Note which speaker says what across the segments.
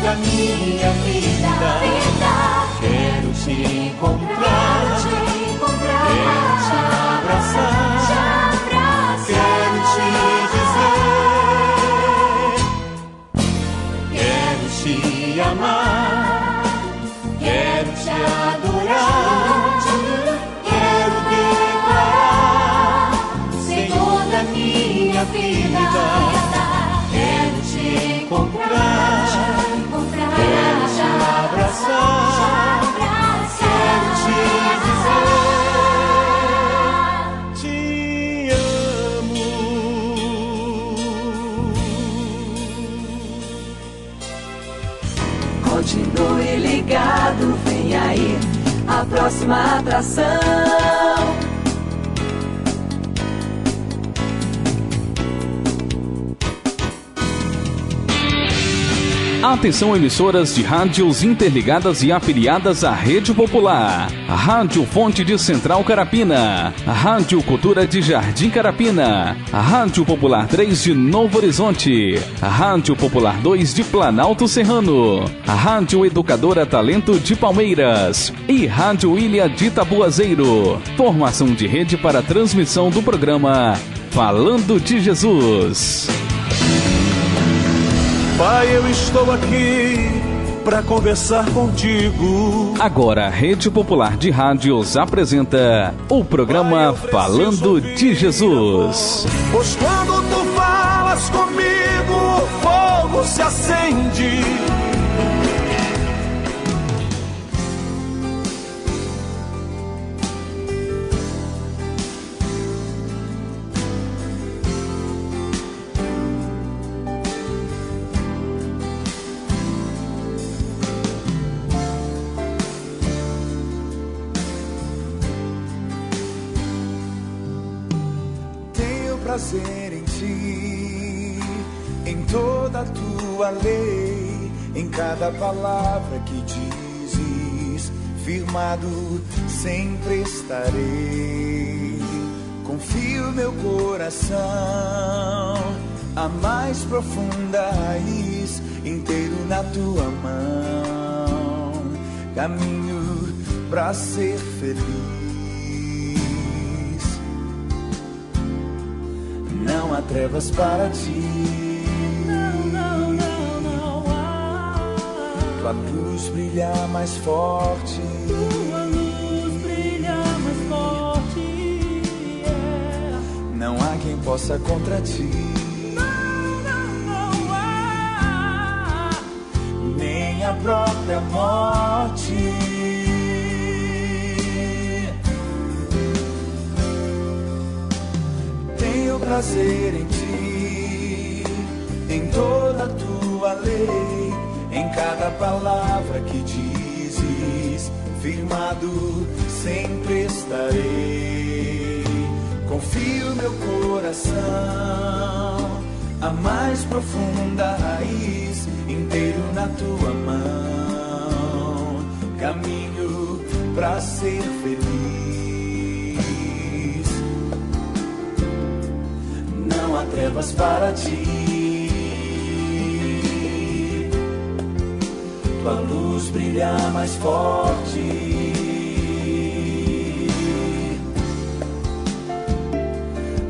Speaker 1: da minha vida. Quero te encontrar, quero te abraçar, quero te dizer, quero te amar, quero te adorar, quero declarar, Senhor da minha vida. Quero te encontrar, quero te abraçar, quero te dizer, te amo.
Speaker 2: Continue ligado, vem aí a próxima atração.
Speaker 3: Atenção, emissoras de rádios interligadas e afiliadas à Rede Popular. A Rádio Fonte de Central Carapina, a Rádio Cultura de Jardim Carapina, a Rádio Popular 3 de Novo Horizonte, a Rádio Popular 2 de Planalto Serrano, a Rádio Educadora Talento de Palmeiras e Rádio Ilha de Tabuazeiro. Formação de rede para transmissão do programa Falando de Jesus.
Speaker 4: Pai, eu estou aqui para conversar contigo.
Speaker 3: Agora a Rede Popular de Rádios apresenta o programa Falando de Jesus.
Speaker 4: Pois quando tu falas comigo, o fogo se acende. Prazer em ti, em toda a tua lei, em cada palavra que dizes, firmado sempre estarei. Confio meu coração, a mais profunda raiz, inteiro na tua mão, caminho pra ser feliz. Não há trevas para ti, não há. Tua luz brilha mais forte, yeah. Não há quem possa contra ti, não há. Nem a própria morte. Tenho prazer em ti, em toda a tua lei, em cada palavra que dizes, firmado sempre estarei. Confio meu coração, a mais profunda raiz, inteiro na tua mão, caminho pra ser feliz. Não há trevas para ti, tua luz brilha mais forte.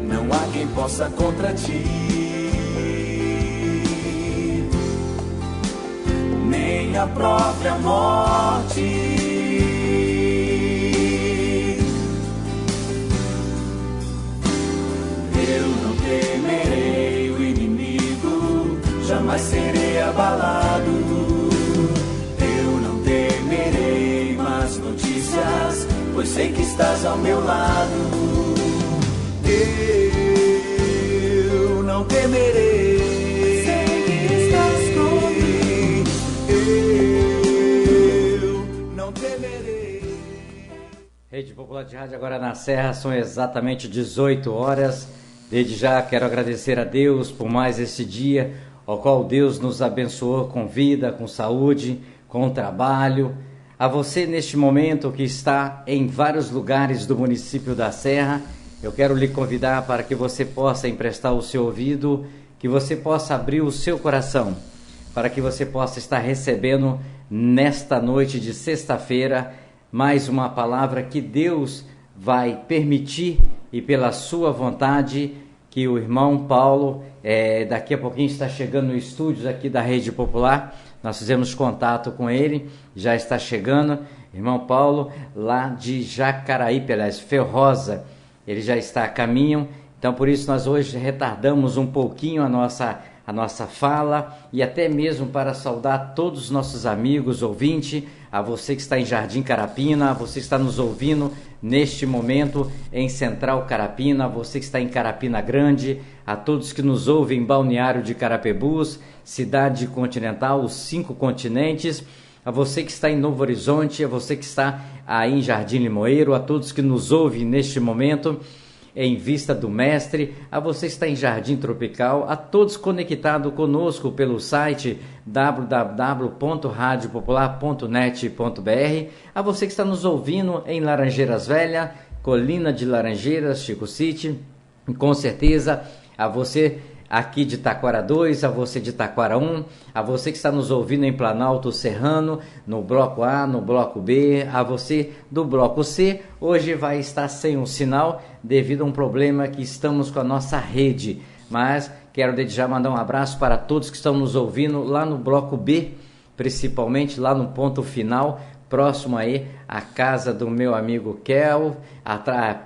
Speaker 4: Não há quem possa contra ti, nem a própria morte. Temerei o inimigo, jamais serei abalado. Eu não temerei más notícias, pois sei que estás ao meu lado. Eu não temerei, sei que estás comigo. Eu não temerei.
Speaker 5: Rede Popular de Rádio agora na Serra, são exatamente 18 horas. Desde já quero agradecer a Deus por mais esse dia, ao qual Deus nos abençoou com vida, com saúde, com trabalho. A você neste momento que está em vários lugares do município da Serra, eu quero lhe convidar para que você possa emprestar o seu ouvido, que você possa abrir o seu coração, para que você possa estar recebendo nesta noite de sexta-feira mais uma palavra que Deus vai permitir e pela sua vontade que o irmão Paulo daqui a pouquinho está chegando no estúdio aqui da Rede Popular. Nós fizemos contato com ele, já está chegando, irmão Paulo, lá de Jacaraípe, aliás, Ferrosa, ele já está a caminho. Então, por isso, nós hoje retardamos um pouquinho a nossa fala e até mesmo para saudar todos os nossos amigos, ouvintes, a você que está em Jardim Carapina, a você que está nos ouvindo neste momento em Central Carapina, a você que está em Carapina Grande, a todos que nos ouvem em Balneário de Carapebus, Cidade Continental, os 5 continentes, a você que está em Novo Horizonte, a você que está aí em Jardim Limoeiro, a todos que nos ouvem neste momento em Vista do Mestre, a você que está em Jardim Tropical, a todos conectados conosco pelo site www.radiopopular.net.br, a você que está nos ouvindo em Laranjeiras Velha, Colina de Laranjeiras, Chico City, com certeza a você aqui de Taquara 2, a você de Taquara 1, a você que está nos ouvindo em Planalto Serrano, no Bloco A, no Bloco B, a você do Bloco C, hoje vai estar sem um sinal devido a um problema que estamos com a nossa rede, mas quero desde já mandar um abraço para todos que estão nos ouvindo lá no Bloco B, principalmente lá no ponto final, próximo aí à casa do meu amigo Kel,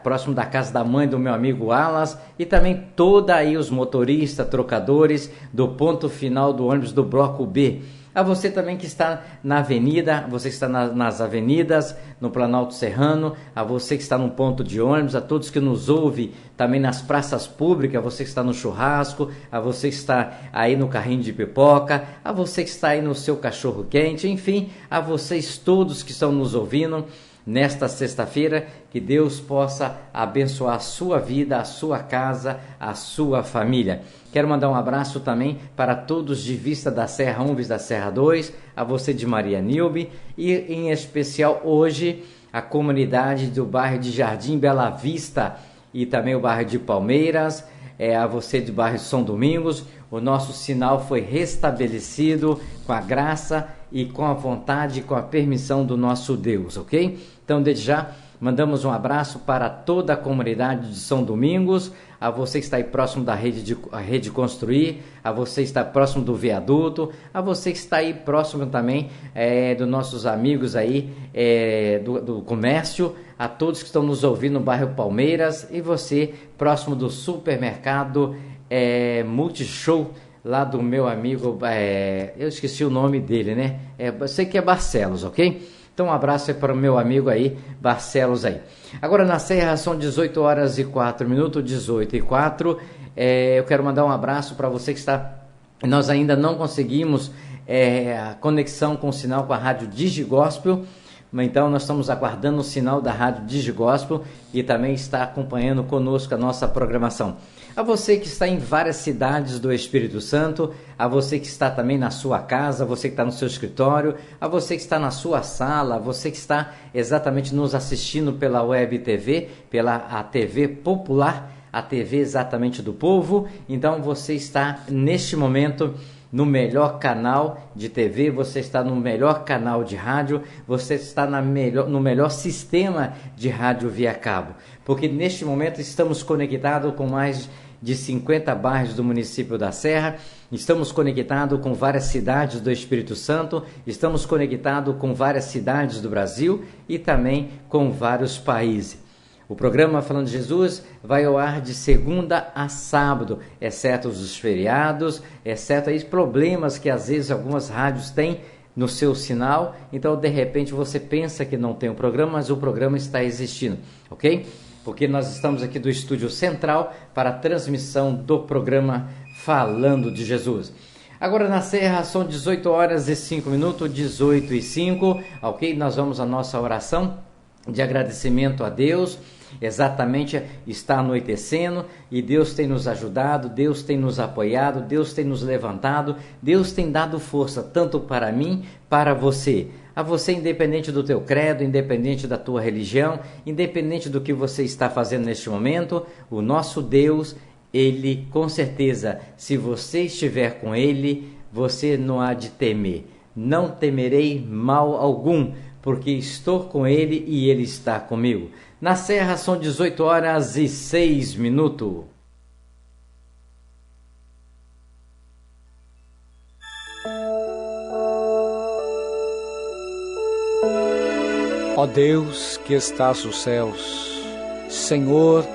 Speaker 5: próximo da casa da mãe do meu amigo Alas, e também toda aí os motoristas, trocadores do ponto final do ônibus do Bloco B. A você também que está na avenida, você que está nas avenidas, no Planalto Serrano, a você que está no ponto de ônibus, a todos que nos ouvem também nas praças públicas, a você que está no churrasco, a você que está aí no carrinho de pipoca, a você que está aí no seu cachorro quente, enfim, a vocês todos que estão nos ouvindo nesta sexta-feira, que Deus possa abençoar a sua vida, a sua casa, a sua família. Quero mandar um abraço também para todos de Vista da Serra 1, Vista da Serra 2, a você de Maria Nilbe e em especial hoje a comunidade do bairro de Jardim Bela Vista e também o bairro de Palmeiras, a você do bairro de São Domingos. O nosso sinal foi restabelecido com a graça e com a vontade e com a permissão do nosso Deus, ok? Então, desde já, mandamos um abraço para toda a comunidade de São Domingos, a você que está aí próximo da Rede Construir, a você que está próximo do viaduto, a você que está aí próximo também dos nossos amigos aí do comércio, a todos que estão nos ouvindo no bairro Palmeiras e você próximo do supermercado Multishow, lá do meu amigo, eu esqueci o nome dele, né? Eu sei que é Barcelos, ok? Então um abraço para o meu amigo aí, Barcelos aí. Agora na Serra são 18 horas e 4 minutos, 18 e 4. Eu quero mandar um abraço para você que está... Nós ainda não conseguimos a conexão com o sinal com a Rádio Digigospel, então nós estamos aguardando o sinal da Rádio Digigospel e também está acompanhando conosco a nossa programação. A você que está em várias cidades do Espírito Santo, a você que está também na sua casa, a você que está no seu escritório, a você que está na sua sala, a você que está exatamente nos assistindo pela Web TV, a TV Popular, a TV exatamente do povo. Então você está neste momento no melhor canal de TV, você está no melhor canal de rádio, você está no melhor sistema de rádio via cabo, porque neste momento estamos conectados com mais de 50 bairros do município da Serra, estamos conectados com várias cidades do Espírito Santo, estamos conectados com várias cidades do Brasil e também com vários países. O programa Falando de Jesus vai ao ar de segunda a sábado, exceto os feriados, exceto aí problemas que às vezes algumas rádios têm no seu sinal. Então, de repente, você pensa que não tem um programa, mas o programa está existindo, ok? Porque nós estamos aqui do Estúdio Central para a transmissão do programa Falando de Jesus. Agora na Serra são 18 horas e 5 minutos, 18 e 5, ok? Nós vamos à nossa oração de agradecimento a Deus. Exatamente, está anoitecendo e Deus tem nos ajudado, Deus tem nos apoiado, Deus tem nos levantado, Deus tem dado força tanto para mim, para você. A você, independente do teu credo, independente da tua religião, independente do que você está fazendo neste momento, o nosso Deus, Ele, com certeza, se você estiver com Ele, você não há de temer. Não temerei mal algum, porque estou com ele e ele está comigo. Na Serra são 18h06.
Speaker 6: Ó Deus que estás nos céus, Senhor,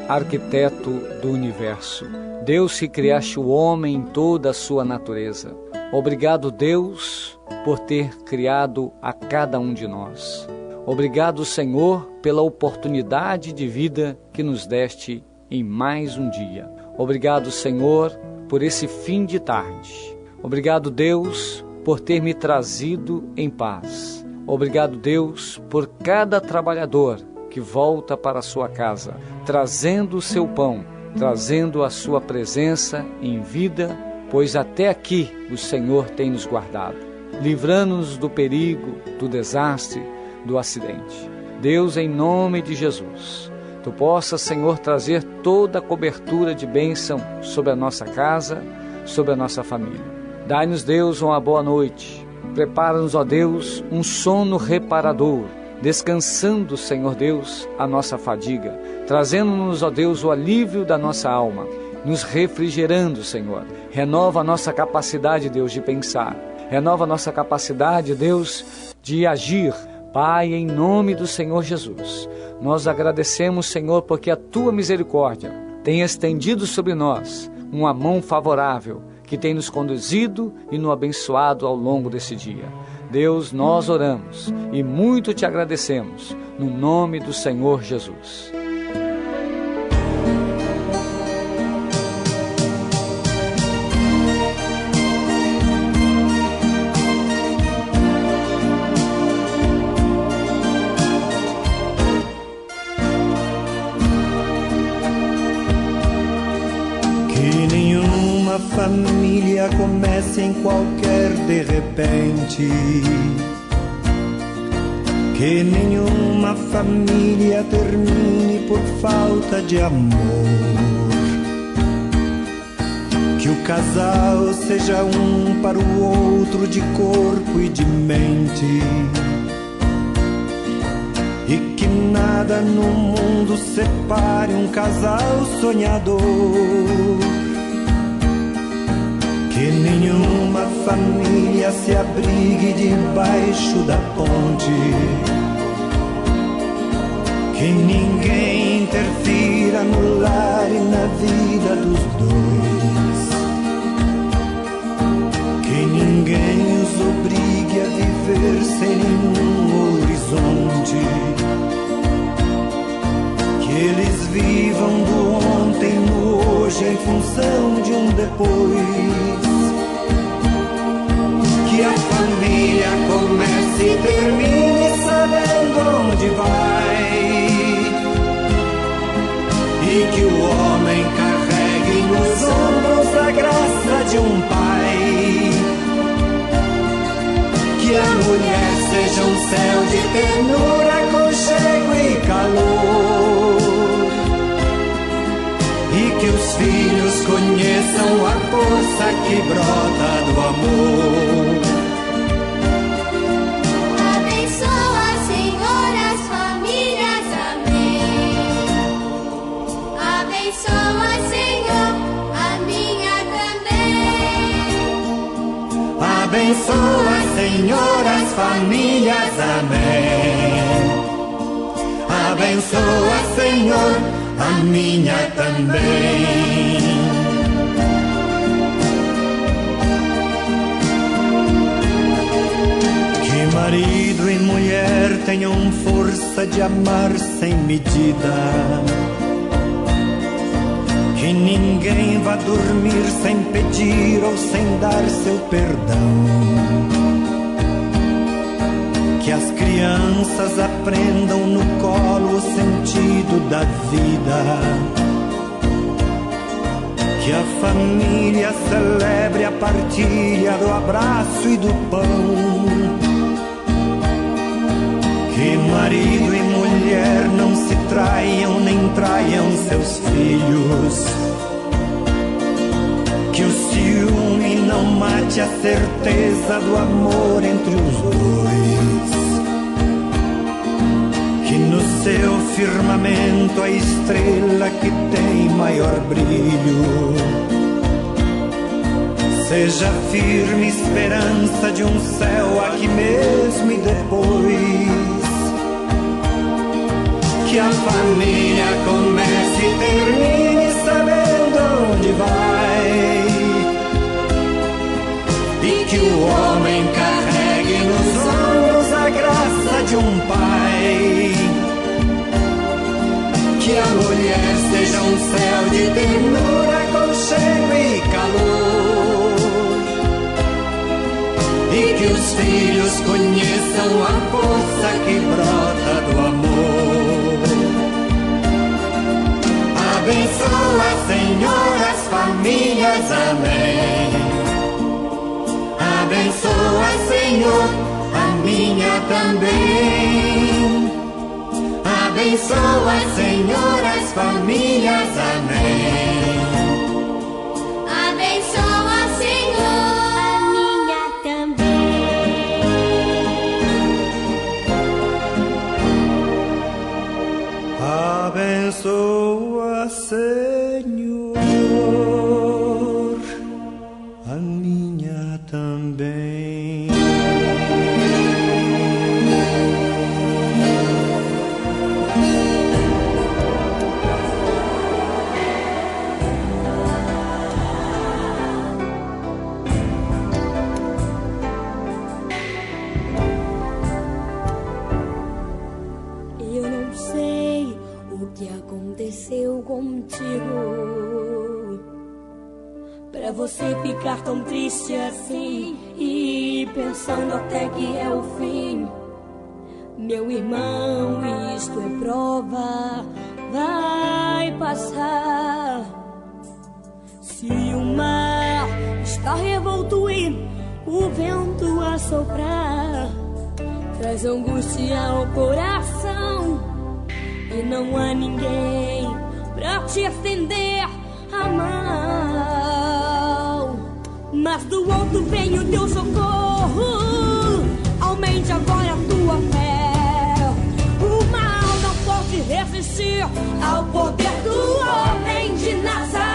Speaker 6: arquiteto do universo, Deus que criaste o homem em toda a sua natureza. Obrigado, Deus, por ter criado a cada um de nós. Obrigado, Senhor, pela oportunidade de vida que nos deste em mais um dia. Obrigado, Senhor, por esse fim de tarde. Obrigado, Deus, por ter me trazido em paz. Obrigado, Deus, por cada trabalhador que volta para a sua casa, trazendo o seu pão, trazendo a sua presença em vida, pois até aqui o Senhor tem nos guardado, livrando-nos do perigo, do desastre, do acidente. Deus, em nome de Jesus, Tu possas, Senhor, trazer toda a cobertura de bênção sobre a nossa casa, sobre a nossa família. Dai-nos, Deus, uma boa noite. Prepara-nos, ó Deus, um sono reparador, descansando, Senhor Deus, a nossa fadiga, trazendo-nos, ó Deus, o alívio da nossa alma, nos refrigerando, Senhor. Renova a nossa capacidade, Deus, de pensar. Renova a nossa capacidade, Deus, de agir. Pai, em nome do Senhor Jesus, nós agradecemos, Senhor, porque a Tua misericórdia tem estendido sobre nós uma mão favorável, que tem nos conduzido e nos abençoado ao longo desse dia. Deus, nós oramos e muito Te agradecemos, no nome do Senhor Jesus.
Speaker 1: Família comece em qualquer de repente, que nenhuma família termine por falta de amor, que o casal seja um para o outro de corpo e de mente, e que nada no mundo separe um casal sonhador. Que nenhuma família se abrigue debaixo da ponte, que ninguém interfira no lar e na vida dos dois, que ninguém os obrigue a viver sem nenhum horizonte, que eles vivam do ontem no hoje em função de um depois. Que a família comece e termine sabendo onde vai, e que o homem carregue nos ombros a graça de um pai, que a mulher seja um céu de ternura, aconchego e calor, e que os filhos conheçam a força que brota do amor.
Speaker 7: Abençoa, Senhor, as famílias, amém. Abençoa, Senhor, a minha também.
Speaker 1: Abençoa, Senhor, as famílias, amém. Abençoa, Senhor, a minha também. Que marido e mulher tenham força de amar sem medida, que ninguém vá dormir sem pedir ou sem dar seu perdão, que as crianças aprendam no colo o sentido da vida, que a família celebre a partilha do abraço e do pão, que marido e mulher não se traiam nem traiam seus filhos, que o ciúme não mate existe a certeza do amor entre os dois, que no seu firmamento a estrela que tem maior brilho seja firme esperança de um céu aqui mesmo e depois que a família comece e termine sabendo onde vai, e que o homem carregue nos ombros a graça de um pai, que a mulher seja um céu de ternura, aconchego e calor, e que os filhos conheçam a força que brota do amor. Abençoa, Senhor, as famílias, amém. Abençoa, Senhor, a minha também. Abençoa, Senhor, as famílias, amém.
Speaker 7: Abençoa, Senhor, a minha também.
Speaker 1: Abençoa, Senhor, a minha também.
Speaker 8: Eu não sei o que aconteceu contigo pra você ficar tão triste assim e pensando até que é o fim. Meu irmão, isto é prova, vai passar. Se o mar está revolto e o vento a soprar, traz angústia ao coração e não há ninguém pra te estender a mão. Mas do alto vem o teu socorro, aumente agora a tua fé. O mal não pode resistir ao poder do homem de Nazaré.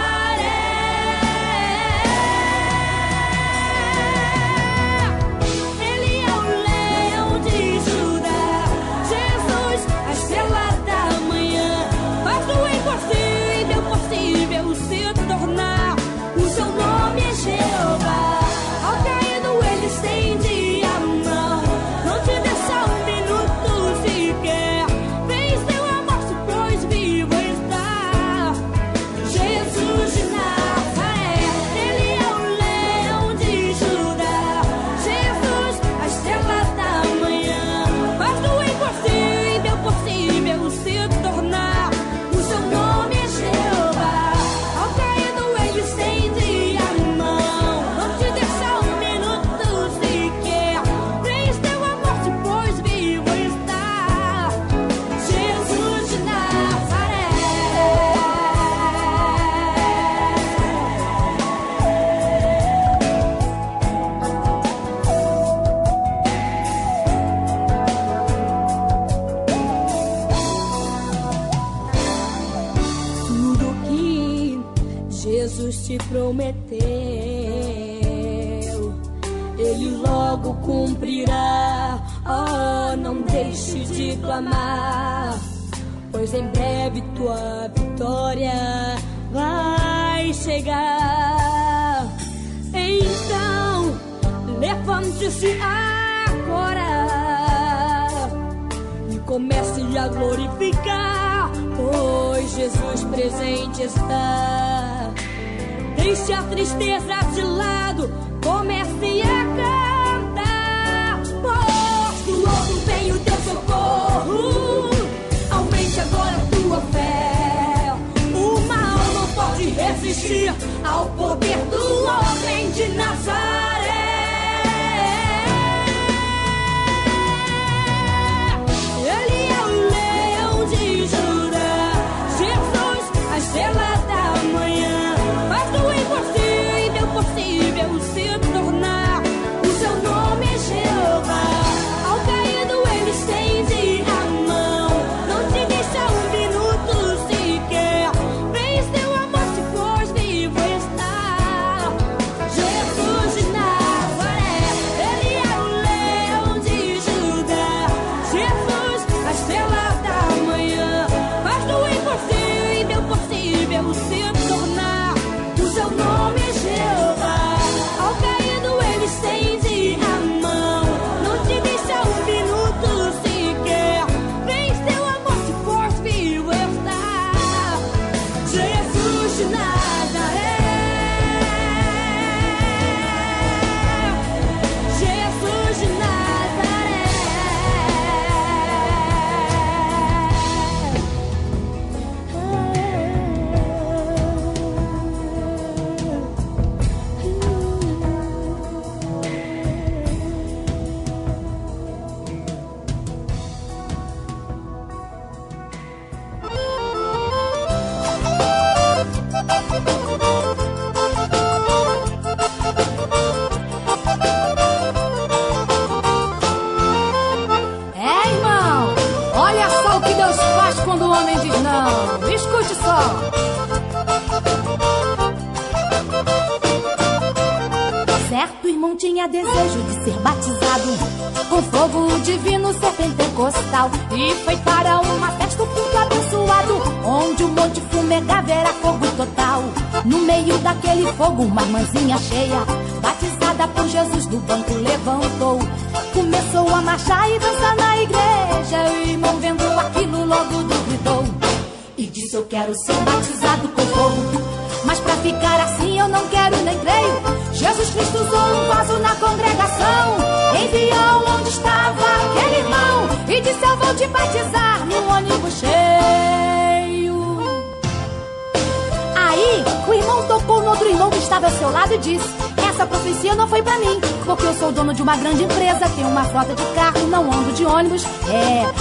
Speaker 8: Te prometeu, Ele logo cumprirá. Oh, não deixe de clamar, pois em breve tua vitória vai chegar. Então, levante-se agora e comece a glorificar, pois Jesus presente está. Deixe a tristeza de lado, comece a cantar, pois do alto vem o teu socorro, aumente agora a tua fé. O mal não pode resistir ao poder do homem de Nazaré. Ele é o leão de Judá, Jesus, a estrela da manhã, faz do impossível possível se tornar.
Speaker 9: irmão tinha desejo de ser batizado com fogo divino ser pentecostal. E foi para uma festa, um culto abençoado, onde o monte fumegava era fogo total. No meio daquele fogo, uma irmãzinha cheia, batizada por Jesus, do banco levantou. Começou a marchar e dançar na igreja. O irmão vendo aquilo logo duvidou e disse: eu quero ser batizado com fogo, mas pra ficar assim eu não quero nem creio. Jesus Cristo usou um vaso na congregação, enviou onde estava aquele irmão e disse: eu vou te batizar num ônibus cheio. Aí o irmão tocou no outro irmão que estava ao seu lado e disse: essa profecia não foi pra mim, porque eu sou dono de uma grande empresa, tenho uma frota de carro, não ando de ônibus.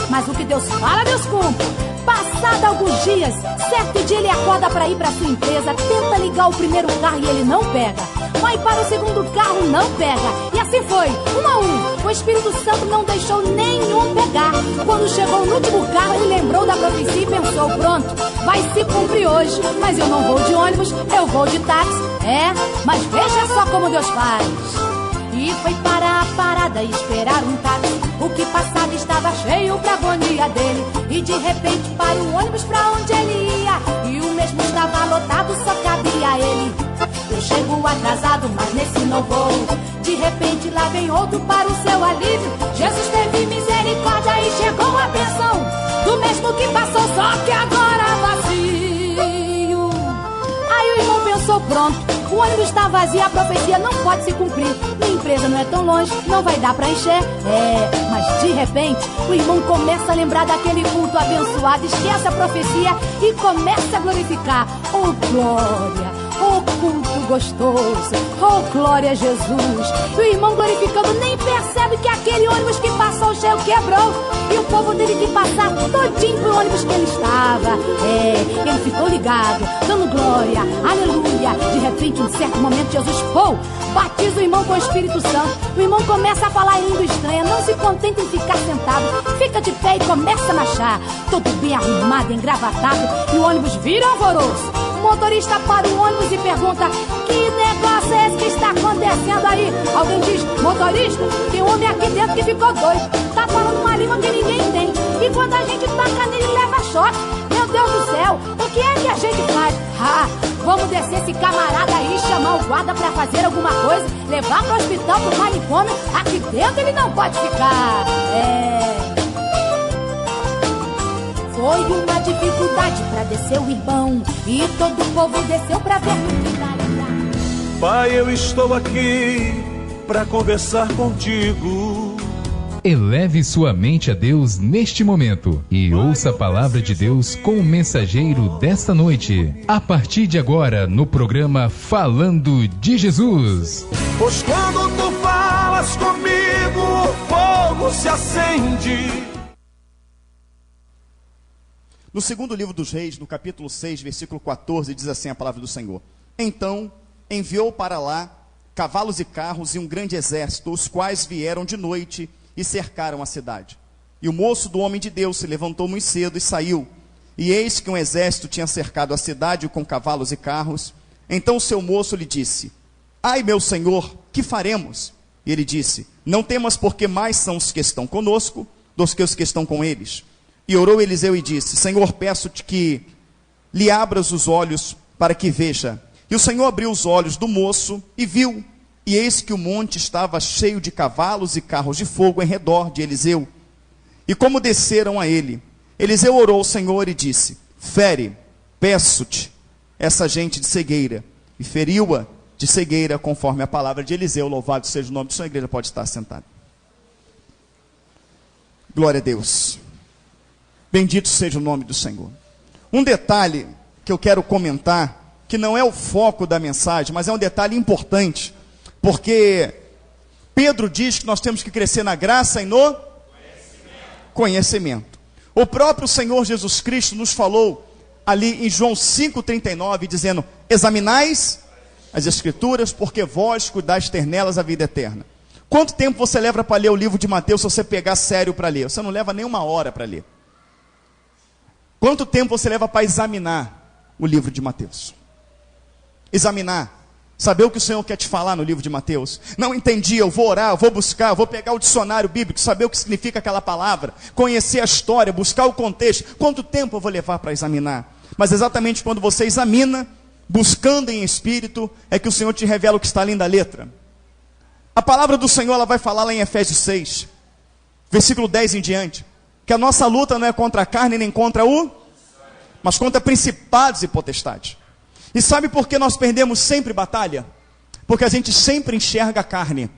Speaker 9: Mas o que Deus fala, Deus cumpre. Passado alguns dias, certo dia ele acorda para ir para sua empresa, tenta ligar o primeiro carro e ele não pega. Vai para o segundo carro, não pega. E assim foi, um a um. O Espírito Santo não deixou nenhum pegar. Quando chegou no último carro, ele lembrou da profecia e pensou: pronto, vai se cumprir hoje. Mas eu não vou de ônibus, eu vou de táxi. Mas veja só como Deus faz. E foi para a parada esperar um táxi. O que passava estava cheio pra agonia dele. E de repente para o ônibus pra onde ele ia, e o mesmo estava lotado, só cabia ele. Eu chego atrasado, mas nesse não vou. De repente lá vem outro para o seu alívio. Jesus teve misericórdia e chegou a bênção do mesmo que passou, só que agora vazio. Aí o irmão pensou: pronto, o ônibus está vazio, a profecia não pode se cumprir. Minha empresa não é tão longe, não vai dar para encher. Mas de repente, o irmão começa a lembrar daquele culto abençoado, esquece a profecia e começa a glorificar. Oh, glória! Oh, culto gostoso! Oh, glória a Jesus! E o irmão glorificando nem percebe que aquele ônibus que passou cheio quebrou. E o povo teve que passar todinho pro ônibus que ele estava. Ele ficou ligado, dando glória, aleluia. De repente, em certo momento, Jesus batiza o irmão com o Espírito Santo. O irmão começa a falar em língua estranha, não se contenta em ficar sentado, fica de pé e começa a marchar, todo bem arrumado, engravatado, e o ônibus vira alvoroço. O motorista para o ônibus e pergunta: que negócio é esse que está acontecendo aí? Alguém diz: motorista, tem um homem aqui dentro que ficou doido, tá falando uma língua que ninguém entende, e quando a gente taca nele leva choque. Meu Deus do céu, o que é que a gente faz? Vamos descer esse camarada aí, chamar o guarda pra fazer alguma coisa, levar pro hospital, pro manicômio. Aqui dentro ele não pode ficar. Foi uma dificuldade pra descer o irmão, e todo o povo desceu pra ver no que daria.
Speaker 4: Pai, eu estou aqui pra conversar contigo.
Speaker 10: Eleve sua mente a Deus neste momento e ouça a palavra de Deus com o mensageiro desta noite. A partir de agora, no programa Falando de Jesus.
Speaker 4: Pois quando tu falas comigo, o fogo se acende.
Speaker 11: No segundo livro dos Reis, no capítulo 6, versículo 14, diz assim a palavra do Senhor: então enviou para lá cavalos e carros e um grande exército, os quais vieram de noite e cercaram a cidade. E o moço do homem de Deus se levantou muito cedo e saiu. E eis que um exército tinha cercado a cidade com cavalos e carros. Então o seu moço lhe disse: ai, meu senhor, que faremos? E ele disse: não temas, porque mais são os que estão conosco do que os que estão com eles. E orou Eliseu e disse: Senhor, peço-te que lhe abras os olhos para que veja. E o Senhor abriu os olhos do moço e viu. E eis que o monte estava cheio de cavalos e carros de fogo em redor de Eliseu. E como desceram a ele, Eliseu orou ao Senhor e disse: fere, peço-te, essa gente de cegueira. E feriu-a de cegueira, conforme a palavra de Eliseu. Louvado seja o nome de sua igreja, pode estar sentado. Glória a Deus. Bendito seja o nome do Senhor. Um detalhe que eu quero comentar, que não é o foco da mensagem, mas é um detalhe importante, porque Pedro diz que nós temos que crescer na graça e no conhecimento. O próprio Senhor Jesus Cristo nos falou ali em João 5,39, dizendo: examinais as Escrituras, porque vós cuidais ter nelas a vida eterna. Quanto tempo você leva para ler o livro de Mateus, se você pegar sério para ler? Você não leva nem uma hora para ler. Quanto tempo você leva para examinar o livro de Mateus? Examinar. Saber o que o Senhor quer te falar no livro de Mateus. Não entendi, eu vou orar, eu vou buscar, eu vou pegar o dicionário bíblico, saber o que significa aquela palavra, conhecer a história, buscar o contexto. Quanto tempo eu vou levar para examinar? Mas exatamente quando você examina, buscando em espírito, é que o Senhor te revela o que está além da letra. A palavra do Senhor, ela vai falar lá em Efésios 6, versículo 10 em diante, que a nossa luta não é contra a carne nem contra mas contra principados e potestades. E sabe por que nós perdemos sempre batalha? Porque a gente sempre enxerga a carne.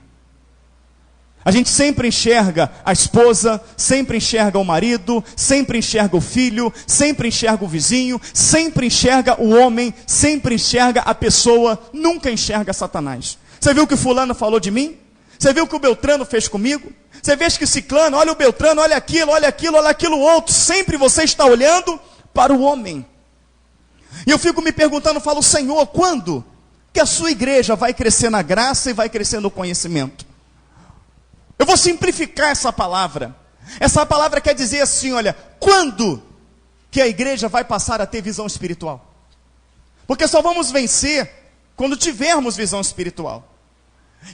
Speaker 11: A gente sempre enxerga a esposa, sempre enxerga o marido, sempre enxerga o filho, sempre enxerga o vizinho, sempre enxerga o homem, sempre enxerga a pessoa, nunca enxerga Satanás. Você viu o que o fulano falou de mim? Você viu o que o Beltrano fez comigo? Você vê que o ciclano, olha o Beltrano, olha aquilo outro. Sempre você está olhando para o homem. E eu fico me perguntando, falo, Senhor, quando que a sua igreja vai crescer na graça e vai crescer no conhecimento? Eu vou simplificar essa palavra. Essa palavra quer dizer assim, olha, quando que a igreja vai passar a ter visão espiritual? Porque só vamos vencer quando tivermos visão espiritual.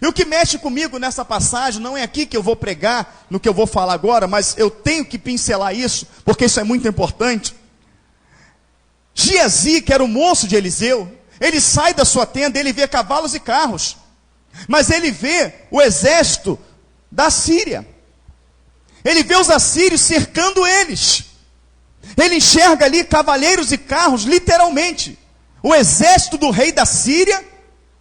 Speaker 11: E o que mexe comigo nessa passagem, não é aqui que eu vou pregar, no que eu vou falar agora, mas eu tenho que pincelar isso, porque isso é muito importante. Geazi, que era o moço de Eliseu, ele sai da sua tenda, ele vê cavalos e carros, mas ele vê o exército da Síria, ele vê os assírios cercando eles, ele enxerga ali cavaleiros e carros, literalmente, o exército do rei da Síria,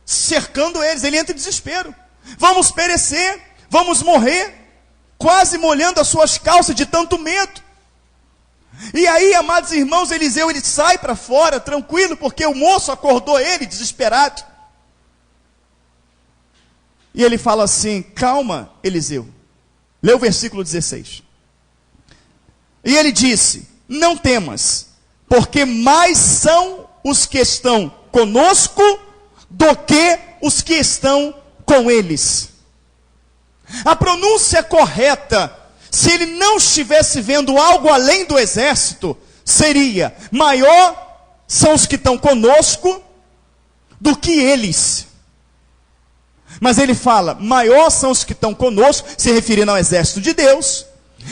Speaker 11: cercando eles, ele entra em desespero, vamos perecer, vamos morrer, quase molhando as suas calças de tanto medo. E aí, amados irmãos, Eliseu, ele sai para fora, tranquilo, porque o moço acordou ele, desesperado. E ele fala assim, calma, Eliseu. Lê o versículo 16. E ele disse, não temas, porque mais são os que estão conosco do que os que estão com eles. A pronúncia correta, se ele não estivesse vendo algo além do exército, seria, maior são os que estão conosco do que eles. Mas ele fala, maior são os que estão conosco, se referindo ao exército de Deus.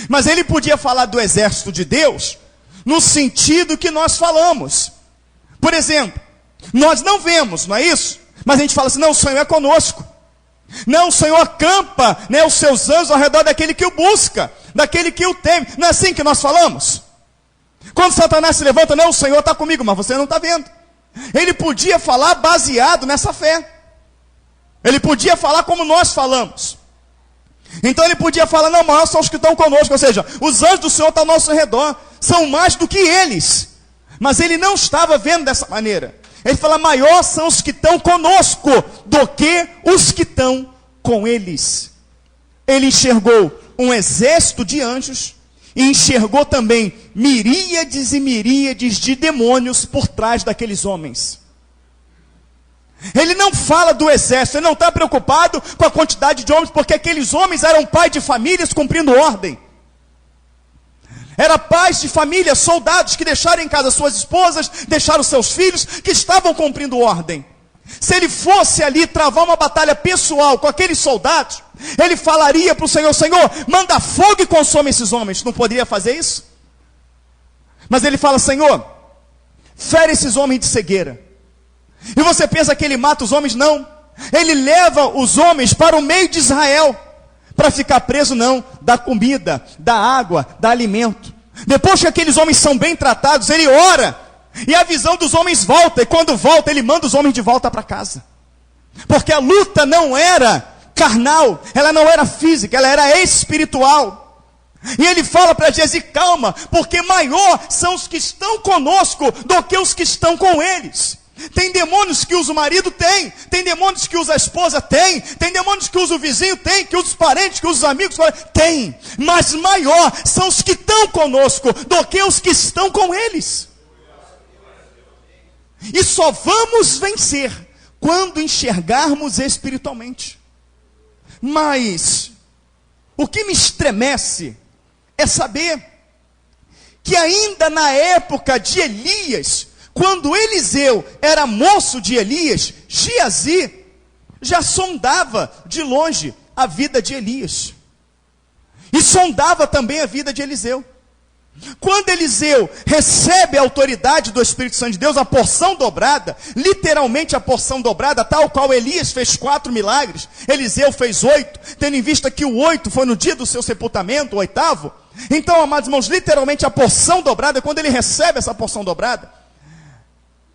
Speaker 11: Mas ele podia falar do exército de Deus, no sentido que nós falamos. Por exemplo, nós não vemos, não é isso? Mas a gente fala assim, não, o Senhor é conosco. Não, o Senhor acampa, né, os seus anjos ao redor daquele que o busca, daquele que o teme. Não é assim que nós falamos? Quando Satanás se levanta, não, o Senhor está comigo, mas você não está vendo. Ele podia falar baseado nessa fé. Ele podia falar como nós falamos. Então ele podia falar, não, maior são os que estão conosco. Ou seja, os anjos do Senhor estão ao nosso redor, são mais do que eles. Mas ele não estava vendo dessa maneira. Ele fala, maior são os que estão conosco do que os que estão com eles. Ele enxergou um exército de anjos e enxergou também miríades e miríades de demônios por trás daqueles homens. Ele não fala do exército, ele não está preocupado com a quantidade de homens, porque aqueles homens eram pais de famílias cumprindo ordem. Era pais de família, soldados que deixaram em casa suas esposas, deixaram seus filhos, que estavam cumprindo ordem. Se ele fosse ali travar uma batalha pessoal com aqueles soldados, ele falaria para o Senhor, Senhor, manda fogo e consome esses homens. Não poderia fazer isso? Mas ele fala, Senhor, fere esses homens de cegueira. E você pensa que ele mata os homens? Não. Ele leva os homens para o meio de Israel, para ficar preso não, dá comida, dá água, dá alimento. Depois que aqueles homens são bem tratados, ele ora, e a visão dos homens volta, e quando volta, ele manda os homens de volta para casa. Porque a luta não era carnal, ela não era física, ela era espiritual. E ele fala para Geazi, calma, porque maior são os que estão conosco do que os que estão com eles. Tem demônios que usa o marido? Tem demônios que usa a esposa? Tem demônios que usa o vizinho? Que usa os parentes, que usa os amigos? Tem, mas maior são os que estão conosco do que os que estão com eles. E só vamos vencer quando enxergarmos espiritualmente. Mas o que me estremece é saber que ainda na época de Elias, quando Eliseu era moço de Elias, Geazi já sondava de longe a vida de Elias. E sondava também a vida de Eliseu. Quando Eliseu recebe a autoridade do Espírito Santo de Deus, a porção dobrada, literalmente a porção dobrada, tal qual Elias fez 4 milagres, Eliseu fez 8, tendo em vista que o 8 foi no dia do seu sepultamento, o 8º. Então, amados irmãos, literalmente a porção dobrada, quando ele recebe essa porção dobrada,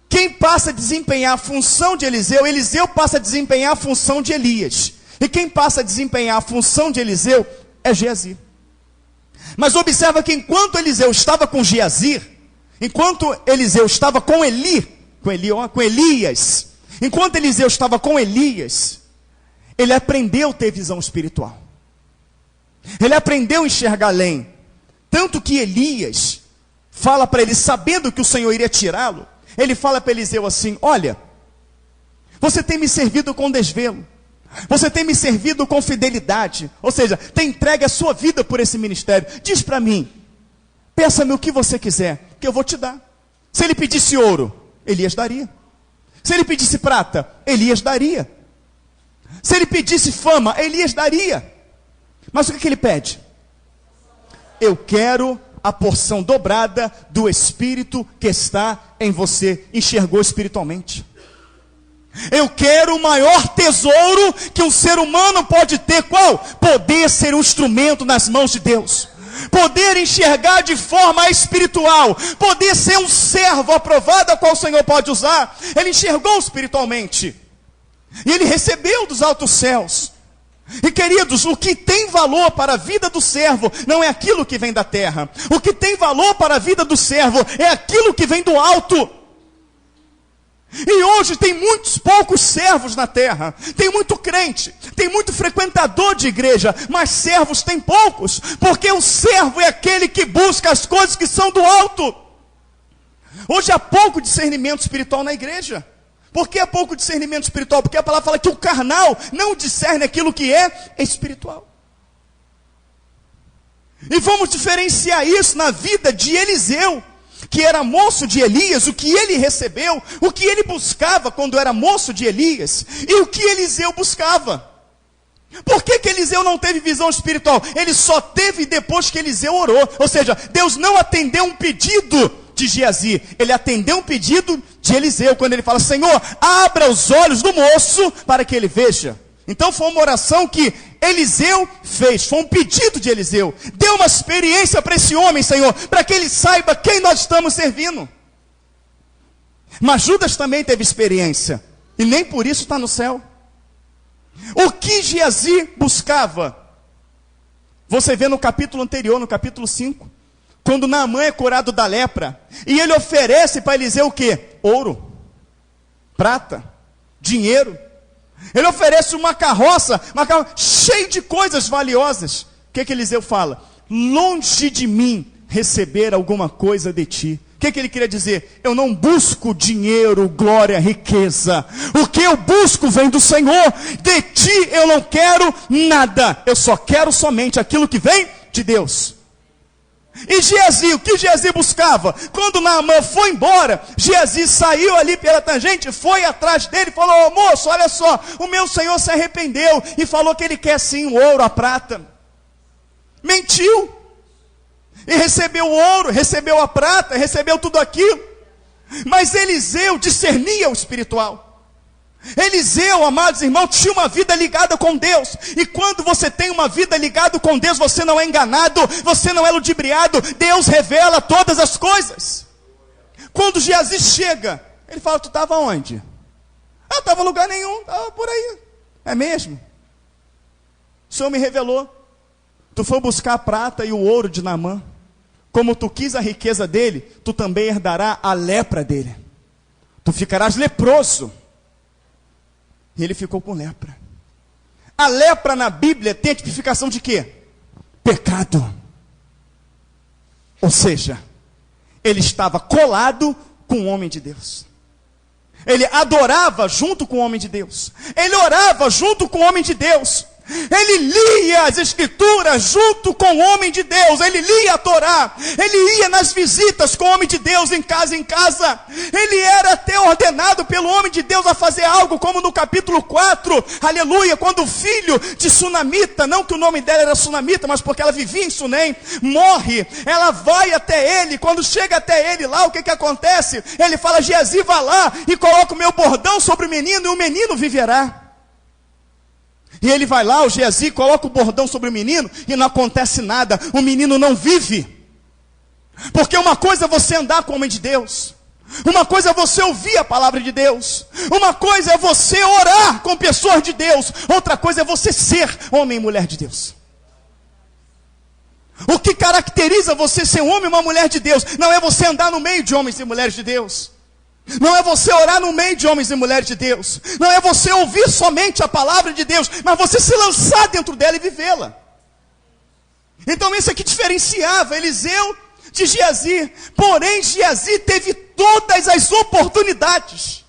Speaker 11: quem passa a desempenhar a função de Eliseu, Eliseu passa a desempenhar a função de Elias. E quem passa a desempenhar a função de Eliseu é Geazi. Mas observa que enquanto Eliseu estava com Geazi, enquanto Eliseu estava com Elias, enquanto Eliseu estava com Elias, ele aprendeu a ter visão espiritual. Ele aprendeu a enxergar além. Tanto que Elias fala para ele, sabendo que o Senhor iria tirá-lo, ele fala para Eliseu assim: olha, você tem me servido com desvelo, você tem me servido com fidelidade, ou seja, tem entregue a sua vida por esse ministério. Diz para mim, peça-me o que você quiser, que eu vou te dar. Se ele pedisse ouro, Elias daria. Se ele pedisse prata, Elias daria. Se ele pedisse fama, Elias daria. Mas o que ele pede? Eu quero a porção dobrada do Espírito que está em você. Enxergou espiritualmente. Eu quero o maior tesouro que um ser humano pode ter. Qual? Poder ser um instrumento nas mãos de Deus. Poder enxergar de forma espiritual. Poder ser um servo aprovado a qual o Senhor pode usar. Ele enxergou espiritualmente. E ele recebeu dos altos céus. E queridos, o que tem valor para a vida do servo não é aquilo que vem da terra. O que tem valor para a vida do servo é aquilo que vem do alto. E hoje tem muitos poucos servos na terra. Tem muito crente, tem muito frequentador de igreja, mas servos tem poucos. Porque o servo é aquele que busca as coisas que são do alto. Hoje há pouco discernimento espiritual na igreja. Por que há pouco discernimento espiritual? Porque a palavra fala que o carnal não discerne aquilo que é espiritual. E vamos diferenciar isso na vida de Eliseu, que era moço de Elias, o que ele recebeu, o que ele buscava quando era moço de Elias, e o que Eliseu buscava. Por que Eliseu não teve visão espiritual? Ele só teve depois que Eliseu orou. Ou seja, Deus não atendeu um pedido de Geazi, ele atendeu um pedido de Eliseu, quando ele fala: Senhor, abra os olhos do moço para que ele veja. Então foi uma oração que Eliseu fez, foi um pedido de Eliseu. Deu uma experiência para esse homem, Senhor, para que ele saiba quem nós estamos servindo. Mas Judas também teve experiência, e nem por isso está no céu. O que Geazi buscava? Você vê no capítulo anterior, no capítulo 5, quando Naamã é curado da lepra, e ele oferece para Eliseu o quê? Ouro, prata, dinheiro. Ele oferece uma carroça cheia de coisas valiosas. O que Eliseu fala? Longe de mim receber alguma coisa de ti. O que ele queria dizer? Eu não busco dinheiro, glória, riqueza. O que eu busco vem do Senhor. De ti eu não quero nada. Eu só quero somente aquilo que vem de Deus. E Geazi, o que Geazi buscava? Quando Naamã foi embora, Geazi saiu ali pela tangente, foi atrás dele e falou: ô moço, olha só, o meu senhor se arrependeu e falou que ele quer sim o ouro, a prata. Mentiu. E recebeu o ouro, recebeu a prata, recebeu tudo aquilo. Mas Eliseu discernia o espiritual. Eliseu, amados irmãos, tinha uma vida ligada com Deus. E quando você tem uma vida ligada com Deus, você não é enganado, você não é ludibriado. Deus revela todas as coisas. Quando Geazi chega, ele fala: tu estava onde? Ah, estava em lugar nenhum, estava por aí. É mesmo? O Senhor me revelou. Tu foi buscar a prata e o ouro de Naamã. Como tu quis a riqueza dele, tu também herdará a lepra dele. Tu ficarás leproso. E ele ficou com lepra. A lepra na Bíblia tem a tipificação de quê? Pecado. Ou seja, ele estava colado com o homem de Deus. Ele adorava junto com o homem de Deus. Ele orava junto com o homem de Deus. Ele lia as Escrituras junto com o homem de Deus. Ele lia a Torá. Ele ia nas visitas com o homem de Deus, em casa em casa. Ele era até ordenado pelo homem de Deus a fazer algo, como no capítulo 4, aleluia, quando o filho de Sunamita, não que o nome dela era Sunamita, mas porque ela vivia em Sunem, morre. Ela vai até ele. Quando chega até ele lá, o que acontece? Ele fala: Geazi, vá lá e coloca o meu bordão sobre o menino, e o menino viverá. E ele vai lá, o Geazi, coloca o bordão sobre o menino e não acontece nada. O menino não vive. Porque uma coisa é você andar com o homem de Deus. Uma coisa é você ouvir a palavra de Deus. Uma coisa é você orar com pessoas de Deus. Outra coisa é você ser homem e mulher de Deus. O que caracteriza você ser um homem e uma mulher de Deus não é você andar no meio de homens e mulheres de Deus. Não é você orar no meio de homens e mulheres de Deus. Não é você ouvir somente a palavra de Deus, mas você se lançar dentro dela e vivê-la. Então isso é que diferenciava Eliseu de Geazi. Porém, Geazi teve todas as oportunidades.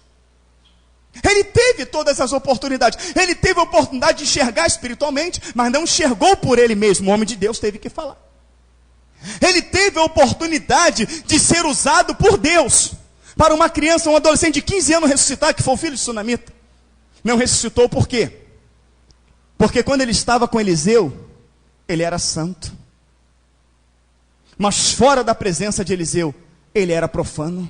Speaker 11: Ele teve todas as oportunidades. Ele teve a oportunidade de enxergar espiritualmente, mas não enxergou por ele mesmo. O homem de Deus teve que falar. Ele teve a oportunidade de ser usado por Deus para uma criança, um adolescente de 15 anos ressuscitar, que foi o filho de Sunamita. Não ressuscitou por quê? Porque quando ele estava com Eliseu, ele era santo. Mas fora da presença de Eliseu, ele era profano.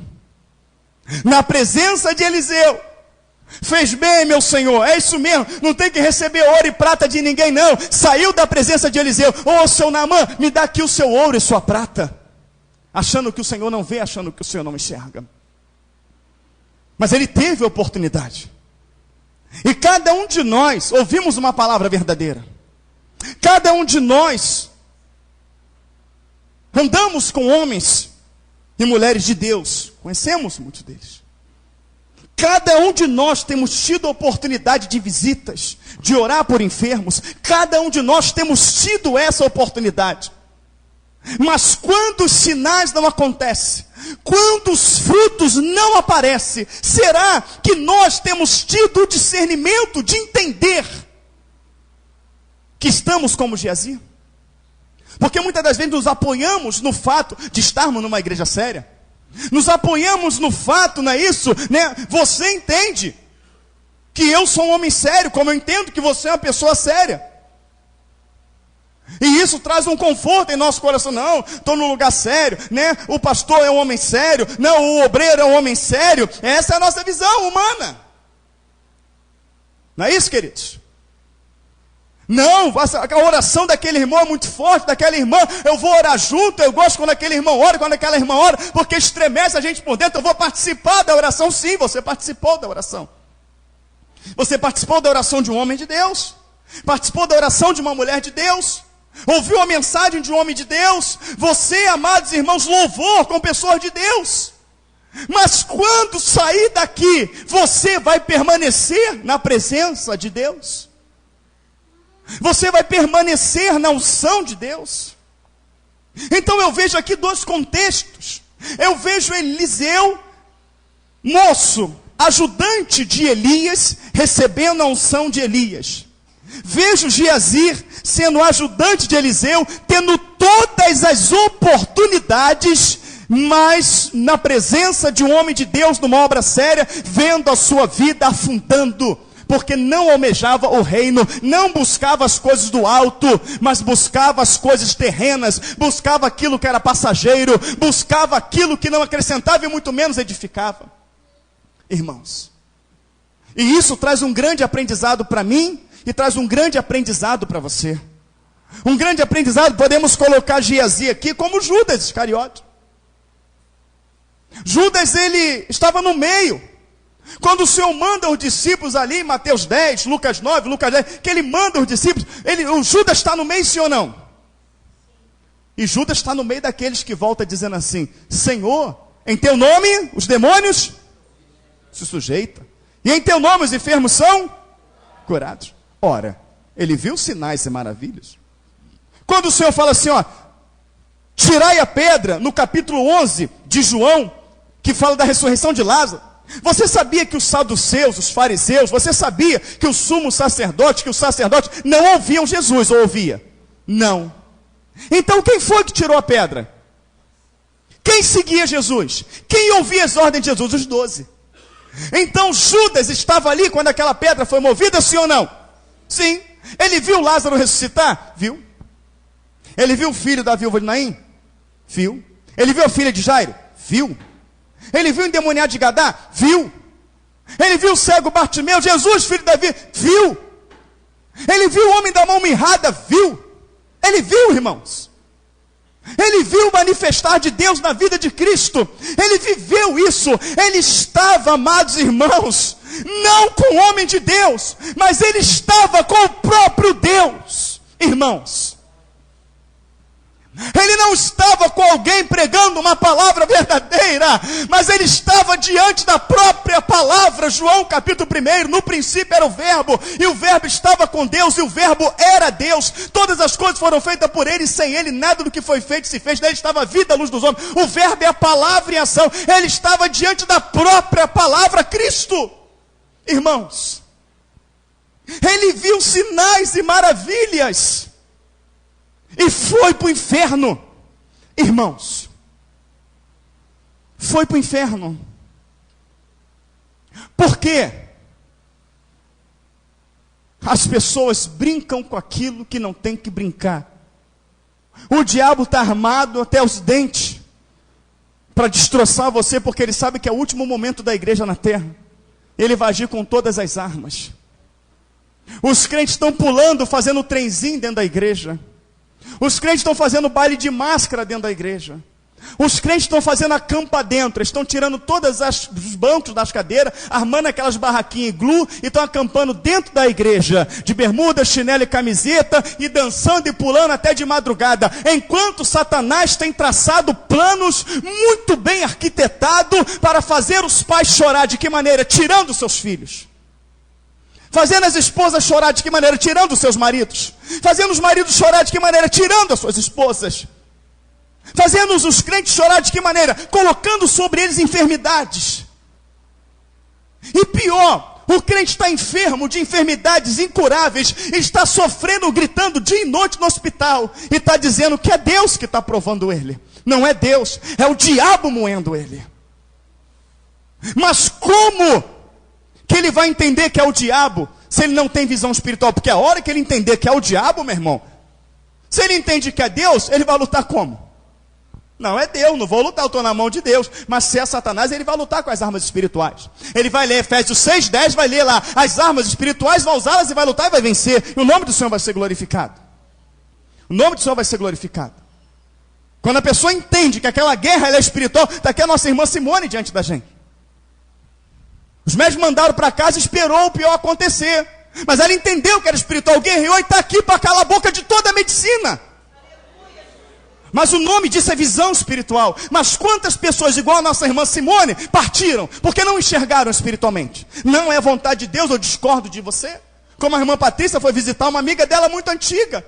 Speaker 11: Na presença de Eliseu, fez bem, meu senhor, é isso mesmo, não tem que receber ouro e prata de ninguém não. Saiu da presença de Eliseu: ô seu Naamã, me dá aqui o seu ouro e sua prata. Achando que o Senhor não vê, achando que o Senhor não enxerga. Mas ele teve a oportunidade. E cada um de nós ouvimos uma palavra verdadeira. Cada um de nós andamos com homens e mulheres de Deus. Conhecemos muitos deles. Cada um de nós temos tido a oportunidade de visitas, de orar por enfermos. Cada um de nós temos tido essa oportunidade. Mas quando os sinais não acontecem, quando os frutos não aparecem, será que nós temos tido o discernimento de entender que estamos como Geazi? Porque muitas das vezes nos apoiamos no fato de estarmos numa igreja séria. Nos apoiamos no fato, não é isso? Né? Você entende que eu sou um homem sério, como eu entendo que você é uma pessoa séria. E isso traz um conforto em nosso coração. Não, estou num lugar sério, né? O pastor é um homem sério. Não, o obreiro é um homem sério. Essa é a nossa visão humana. Não é isso, queridos? Não, a oração daquele irmão é muito forte, daquela irmã, eu vou orar junto, eu gosto quando aquele irmão ora, quando aquela irmã ora, porque estremece a gente por dentro. Eu vou participar da oração. Sim, você participou da oração. Você participou da oração de um homem de Deus, participou da oração de uma mulher de Deus, ouviu a mensagem de um homem de Deus. Você, amados irmãos, louvor com pessoas de Deus. Mas quando sair daqui, você vai permanecer na presença de Deus? Você vai permanecer na unção de Deus? Então eu vejo aqui dois contextos. Eu vejo Eliseu, moço, ajudante de Elias, recebendo a unção de Elias. Vejo Geazi sendo ajudante de Eliseu, tendo todas as oportunidades, mas na presença de um homem de Deus, numa obra séria, vendo a sua vida afundando. Porque não almejava o reino, não buscava as coisas do alto, mas buscava as coisas terrenas, buscava aquilo que era passageiro, buscava aquilo que não acrescentava e muito menos edificava. Irmãos, e isso traz um grande aprendizado para mim e traz um grande aprendizado para você. Um grande aprendizado, podemos colocar Geazi aqui como Judas Iscariote. Judas, ele estava no meio. Quando o Senhor manda os discípulos ali, em Mateus 10, Lucas 9, Lucas 10, que ele manda os discípulos, o Judas está no meio, sim ou não? E Judas está no meio daqueles que volta dizendo assim: Senhor, em teu nome os demônios se sujeitam, e em teu nome os enfermos são curados. Ora, ele viu sinais e maravilhas. Quando o Senhor fala assim, ó, tirai a pedra, no capítulo 11 de João, que fala da ressurreição de Lázaro, Você sabia que os saduceus, os fariseus, você sabia que o sumo sacerdote, que os sacerdotes não ouviam Jesus, ou ouvia? Não. Então quem foi que tirou a pedra? Quem seguia Jesus? Quem ouvia as ordens de Jesus? Os 12. Então Judas estava ali quando aquela pedra foi movida, sim ou não? Sim. Ele viu Lázaro ressuscitar? Viu. Ele viu o filho da viúva de Naim? Viu. Ele viu a filha de Jairo? Viu. Ele viu o endemoniado de Gadá? Viu. Ele viu o cego Bartimeu? Jesus, filho de Davi? Viu. Ele viu o homem da mão mirrada? Viu. Ele viu, irmãos. Ele viu o manifestar de Deus na vida de Cristo. Ele viveu isso. Ele estava, amados irmãos, não com o homem de Deus, mas ele estava com o próprio Deus, irmãos. Ele não estava com alguém pregando uma palavra verdadeira, mas ele estava diante da própria palavra. João capítulo 1, no princípio era o verbo, e o verbo estava com Deus, e o verbo era Deus. Todas as coisas foram feitas por ele, e sem ele nada do que foi feito se fez. Nele estava a vida, a luz dos homens. O verbo é a palavra em ação. Ele estava diante da própria palavra, Cristo. Irmãos, ele viu sinais e maravilhas, e foi para o inferno. Irmãos, foi para o inferno. Por quê? As pessoas brincam com aquilo que não tem que brincar. O diabo está armado até os dentes para destroçar você, porque ele sabe que é o último momento da igreja na terra. Ele vai agir com todas as armas. Os crentes estão pulando, fazendo trenzinho dentro da igreja. Os crentes estão fazendo baile de máscara dentro da igreja. Os crentes estão fazendo a campa dentro. Estão tirando todos os bancos das cadeiras, armando aquelas barraquinhas iglu, e estão acampando dentro da igreja, de bermuda, chinelo e camiseta, e dançando e pulando até de madrugada. Enquanto Satanás tem traçado planos muito bem arquitetados para fazer os pais chorar. De que maneira? Tirando seus filhos. Fazendo as esposas chorar de que maneira? Tirando os seus maridos. Fazendo os maridos chorar de que maneira? Tirando as suas esposas. Fazendo os crentes chorar de que maneira? Colocando sobre eles enfermidades. E pior, o crente está enfermo de enfermidades incuráveis, está sofrendo, gritando dia e noite no hospital, e está dizendo que é Deus que está provando ele. Não é Deus, é o diabo moendo ele. Mas como que ele vai entender que é o diabo, se ele não tem visão espiritual? Porque a hora que ele entender que é o diabo, meu irmão, se ele entende que é Deus, ele vai lutar como? Não, é Deus, não vou lutar, eu estou na mão de Deus. Mas se é Satanás, ele vai lutar com as armas espirituais. Ele vai ler Efésios 6:10, vai ler lá as armas espirituais, vai usá-las e vai lutar e vai vencer. E o nome do Senhor vai ser glorificado. O nome do Senhor vai ser glorificado. Quando a pessoa entende que aquela guerra ela é espiritual, está aqui a nossa irmã Simone diante da gente. Os médicos mandaram para casa e esperou o pior acontecer. Mas ela entendeu que era espiritual, guerreou e está aqui para calar a boca de toda a medicina. Mas o nome disso é visão espiritual. Mas quantas pessoas, igual a nossa irmã Simone, partiram porque não enxergaram espiritualmente? Não é vontade de Deus, eu discordo de você. Como a irmã Patrícia foi visitar uma amiga dela muito antiga,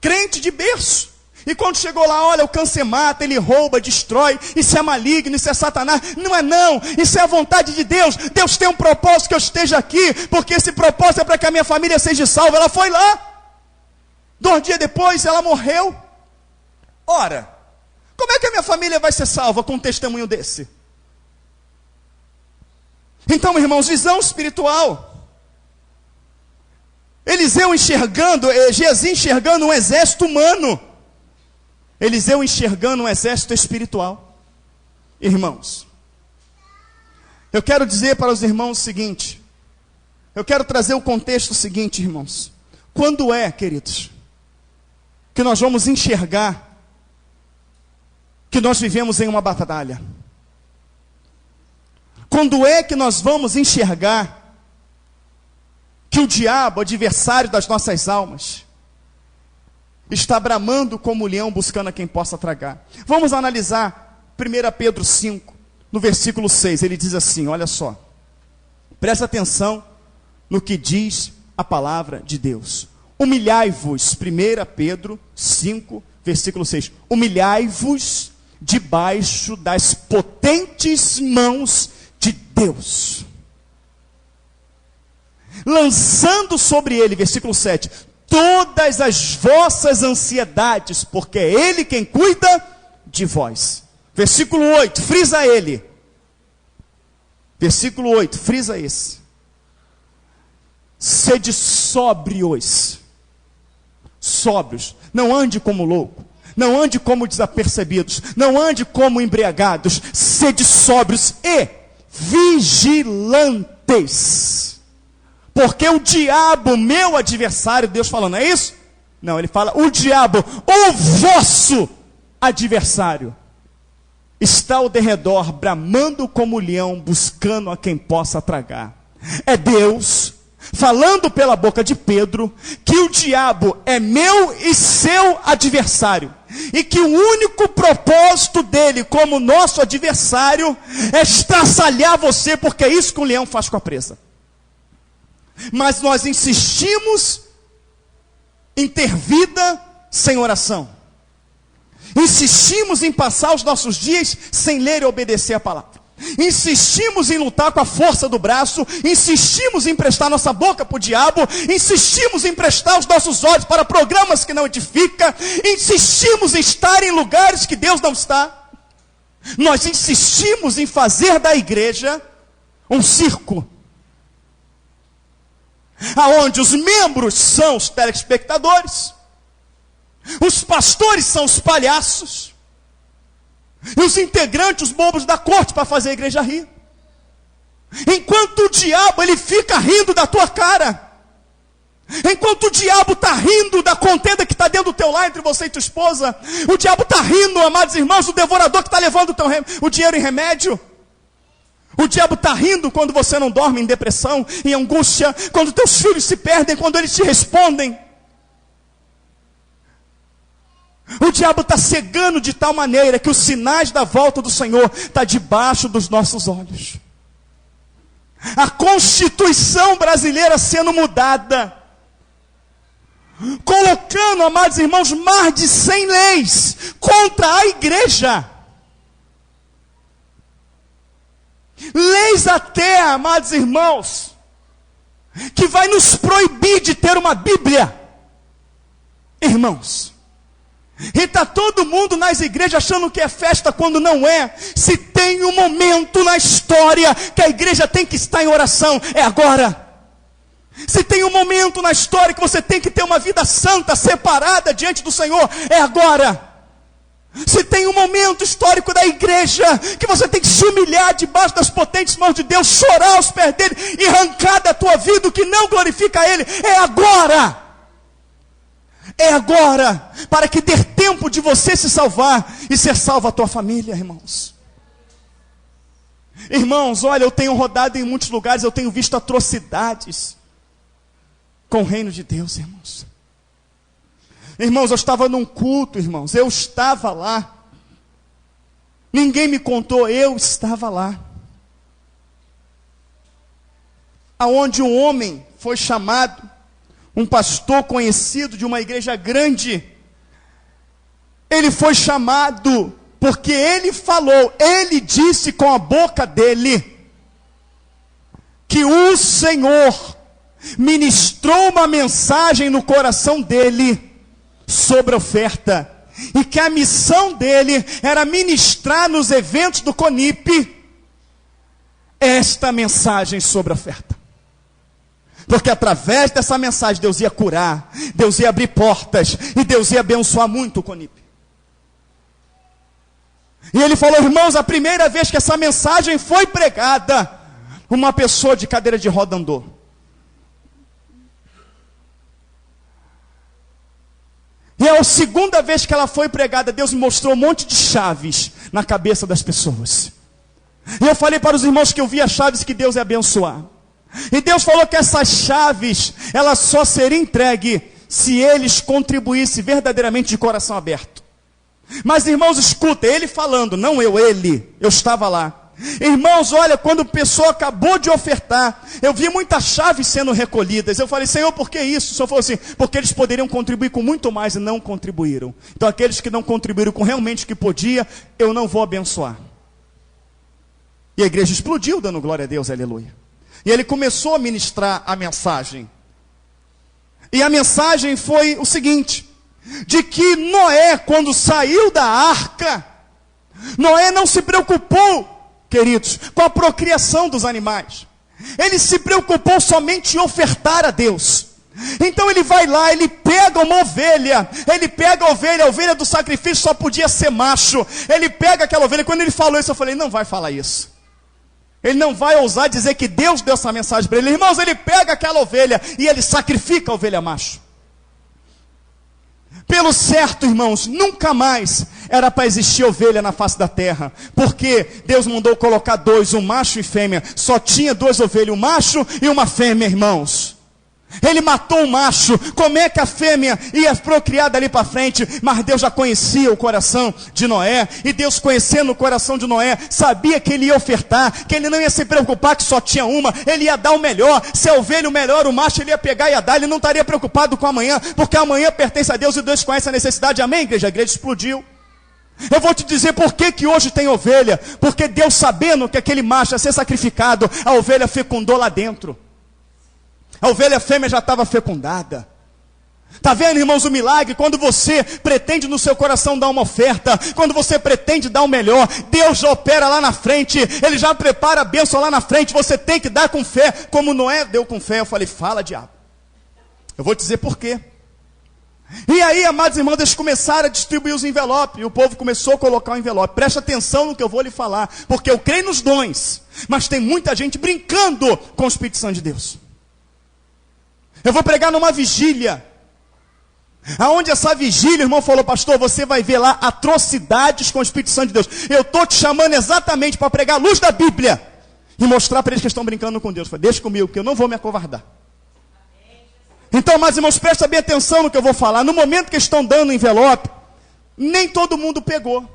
Speaker 11: crente de berço. E quando chegou lá, olha, o câncer mata, ele rouba, destrói, isso é maligno, isso é Satanás. Não é não, isso é a vontade de Deus. Deus tem um propósito que eu esteja aqui, porque esse propósito é para que a minha família seja salva. Ela foi lá, 2 dias depois ela morreu. Ora, como é que a minha família vai ser salva com um testemunho desse? Então, irmãos, visão espiritual. Eliseu enxergando, Geazi enxergando um exército humano. Eliseu enxergando um exército espiritual. Irmãos, eu quero dizer para os irmãos o seguinte. Eu quero trazer o contexto seguinte, irmãos. Quando é, queridos, que nós vamos enxergar que nós vivemos em uma batalha? Quando é que nós vamos enxergar que o diabo, adversário das nossas almas, está bramando como leão buscando a quem possa tragar? Vamos analisar 1 Pedro 5, no versículo 6. Ele diz assim, olha só. Presta atenção no que diz a palavra de Deus. Humilhai-vos, 1 Pedro 5, versículo 6. Humilhai-vos debaixo das potentes mãos de Deus. Lançando sobre ele, versículo 7, todas as vossas ansiedades, porque é ele quem cuida de vós. Versículo 8, frisa ele. Versículo 8, frisa esse. Sede sóbrios. Sóbrios. Não ande como louco. Não ande como desapercebidos. Não ande como embriagados. Sede sóbrios e vigilantes. Porque o diabo, meu adversário, Deus falando, é isso? Não, ele fala, o diabo, o vosso adversário, está ao derredor, bramando como leão, buscando a quem possa tragar. É Deus falando pela boca de Pedro, que o diabo é meu e seu adversário, e que o único propósito dele como nosso adversário é estraçalhar você, porque é isso que o leão faz com a presa. Mas nós insistimos em ter vida sem oração. Insistimos em passar os nossos dias sem ler e obedecer a palavra. Insistimos em lutar com a força do braço. Insistimos em prestar nossa boca para o diabo. Insistimos em prestar os nossos olhos para programas que não edificam. Insistimos em estar em lugares que Deus não está. Nós insistimos em fazer da igreja um circo, aonde os membros são os telespectadores, os pastores são os palhaços, e os integrantes, os bobos da corte, para fazer a igreja rir. Enquanto o diabo, ele fica rindo da tua cara. Enquanto o diabo está rindo da contenda que está dentro do teu lar entre você e tua esposa, o diabo está rindo, amados irmãos, do devorador que está levando o dinheiro em remédio. O diabo está rindo quando você não dorme, em depressão, em angústia, quando teus filhos se perdem, quando eles te respondem. O diabo está cegando de tal maneira que os sinais da volta do Senhor estão debaixo dos nossos olhos. A Constituição brasileira sendo mudada, colocando, amados irmãos, mais de 100 leis contra a igreja. Leis até, amados irmãos, que vai nos proibir de ter uma Bíblia. Irmãos, e está todo mundo nas igrejas achando que é festa quando não é. Se tem um momento na história que a igreja tem que estar em oração, é agora. Se tem um momento na história que você tem que ter uma vida santa, separada diante do Senhor, é agora. Se tem um momento histórico da igreja que você tem que se humilhar debaixo das potentes mãos de Deus, chorar aos pés dele e arrancar da tua vida o que não glorifica a ele, é agora. É agora, para que dê tempo de você se salvar e ser salva a tua família, irmãos. Irmãos, olha, eu tenho rodado em muitos lugares, eu tenho visto atrocidades com o reino de Deus, irmãos. Irmãos, eu estava num culto, irmãos, eu estava lá. Ninguém me contou, eu estava lá. Aonde um homem foi chamado, um pastor conhecido de uma igreja grande, ele foi chamado porque ele falou, ele disse com a boca dele, que o Senhor ministrou uma mensagem no coração dele sobre oferta, e que a missão dele era ministrar nos eventos do CONIP esta mensagem sobre oferta. Porque através dessa mensagem Deus ia curar, Deus ia abrir portas, e Deus ia abençoar muito o CONIP. E ele falou, irmãos, a primeira vez que essa mensagem foi pregada, uma pessoa de cadeira de roda andou. E a segunda vez que ela foi pregada, Deus me mostrou um monte de chaves na cabeça das pessoas. E eu falei para os irmãos que eu via chaves que Deus ia abençoar. E Deus falou que essas chaves, elas só seriam entregues se eles contribuíssem verdadeiramente de coração aberto. Mas irmãos, escuta, ele falando, não eu, ele, eu estava lá. Irmãos, olha, quando a pessoa acabou de ofertar, eu vi muitas chaves sendo recolhidas. Eu falei, Senhor, por que isso? O Senhor falou assim, porque eles poderiam contribuir com muito mais e não contribuíram. Então aqueles que não contribuíram com realmente o que podia, eu não vou abençoar. E a igreja explodiu dando glória a Deus, aleluia. E ele começou a ministrar a mensagem. E a mensagem foi o seguinte: de que Noé, quando saiu da arca, Noé não se preocupou, queridos, com a procriação dos animais. Ele se preocupou somente em ofertar a Deus. Então ele vai lá, ele pega uma ovelha, a ovelha do sacrifício só podia ser macho. Ele pega aquela ovelha, quando ele falou isso, eu falei, não vai falar isso. Ele não vai ousar dizer que Deus deu essa mensagem para ele. Irmãos, ele pega aquela ovelha e ele sacrifica a ovelha macho. Pelo certo, irmãos, nunca mais era para existir ovelha na face da terra, porque Deus mandou colocar dois, um macho e fêmea. Só tinha duas ovelhas, um macho e uma fêmea, irmãos. Ele matou o macho. Como é que a fêmea ia procriar dali para frente? Mas Deus já conhecia o coração de Noé. E Deus, conhecendo o coração de Noé, sabia que ele ia ofertar, que ele não ia se preocupar que só tinha uma. Ele ia dar o melhor. Se a ovelha o melhor, o macho ele ia pegar e ia dar. Ele não estaria preocupado com amanhã, porque amanhã pertence a Deus e Deus conhece a necessidade. Amém, igreja? A igreja explodiu. Eu vou te dizer por que hoje tem ovelha. Porque Deus, sabendo que aquele macho ia ser sacrificado, a ovelha fecundou lá dentro. A ovelha fêmea já estava fecundada. Está vendo, irmãos, o milagre? Quando você pretende no seu coração dar uma oferta, quando você pretende dar o melhor, Deus já opera lá na frente. Ele já prepara a bênção lá na frente. Você tem que dar com fé, como Noé deu com fé. Eu falei, fala, diabo. Eu vou te dizer por quê. E aí, amados irmãos, eles começaram a distribuir os envelopes. E o povo começou a colocar o envelope. Presta atenção no que eu vou lhe falar, porque eu creio nos dons, mas tem muita gente brincando com o Espírito Santo de Deus. Eu vou pregar numa vigília, aonde essa vigília, o irmão falou, pastor, você vai ver lá atrocidades com o Espírito Santo de Deus. Eu estou te chamando exatamente para pregar a luz da Bíblia e mostrar para eles que estão brincando com Deus. Eu falei, deixa comigo, que eu não vou me acovardar. Então, mas irmãos, presta bem atenção no que eu vou falar. No momento que estão dando envelope, nem todo mundo pegou.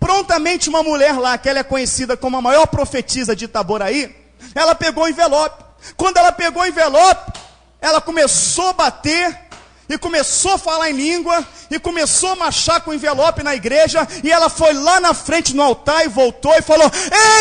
Speaker 11: Prontamente uma mulher lá, que ela é conhecida como a maior profetisa de Itaboraí, ela pegou o envelope. Quando ela pegou o envelope, ela começou a bater, e começou a falar em língua, e começou a marchar com o envelope na igreja, e ela foi lá na frente no altar, e voltou e falou,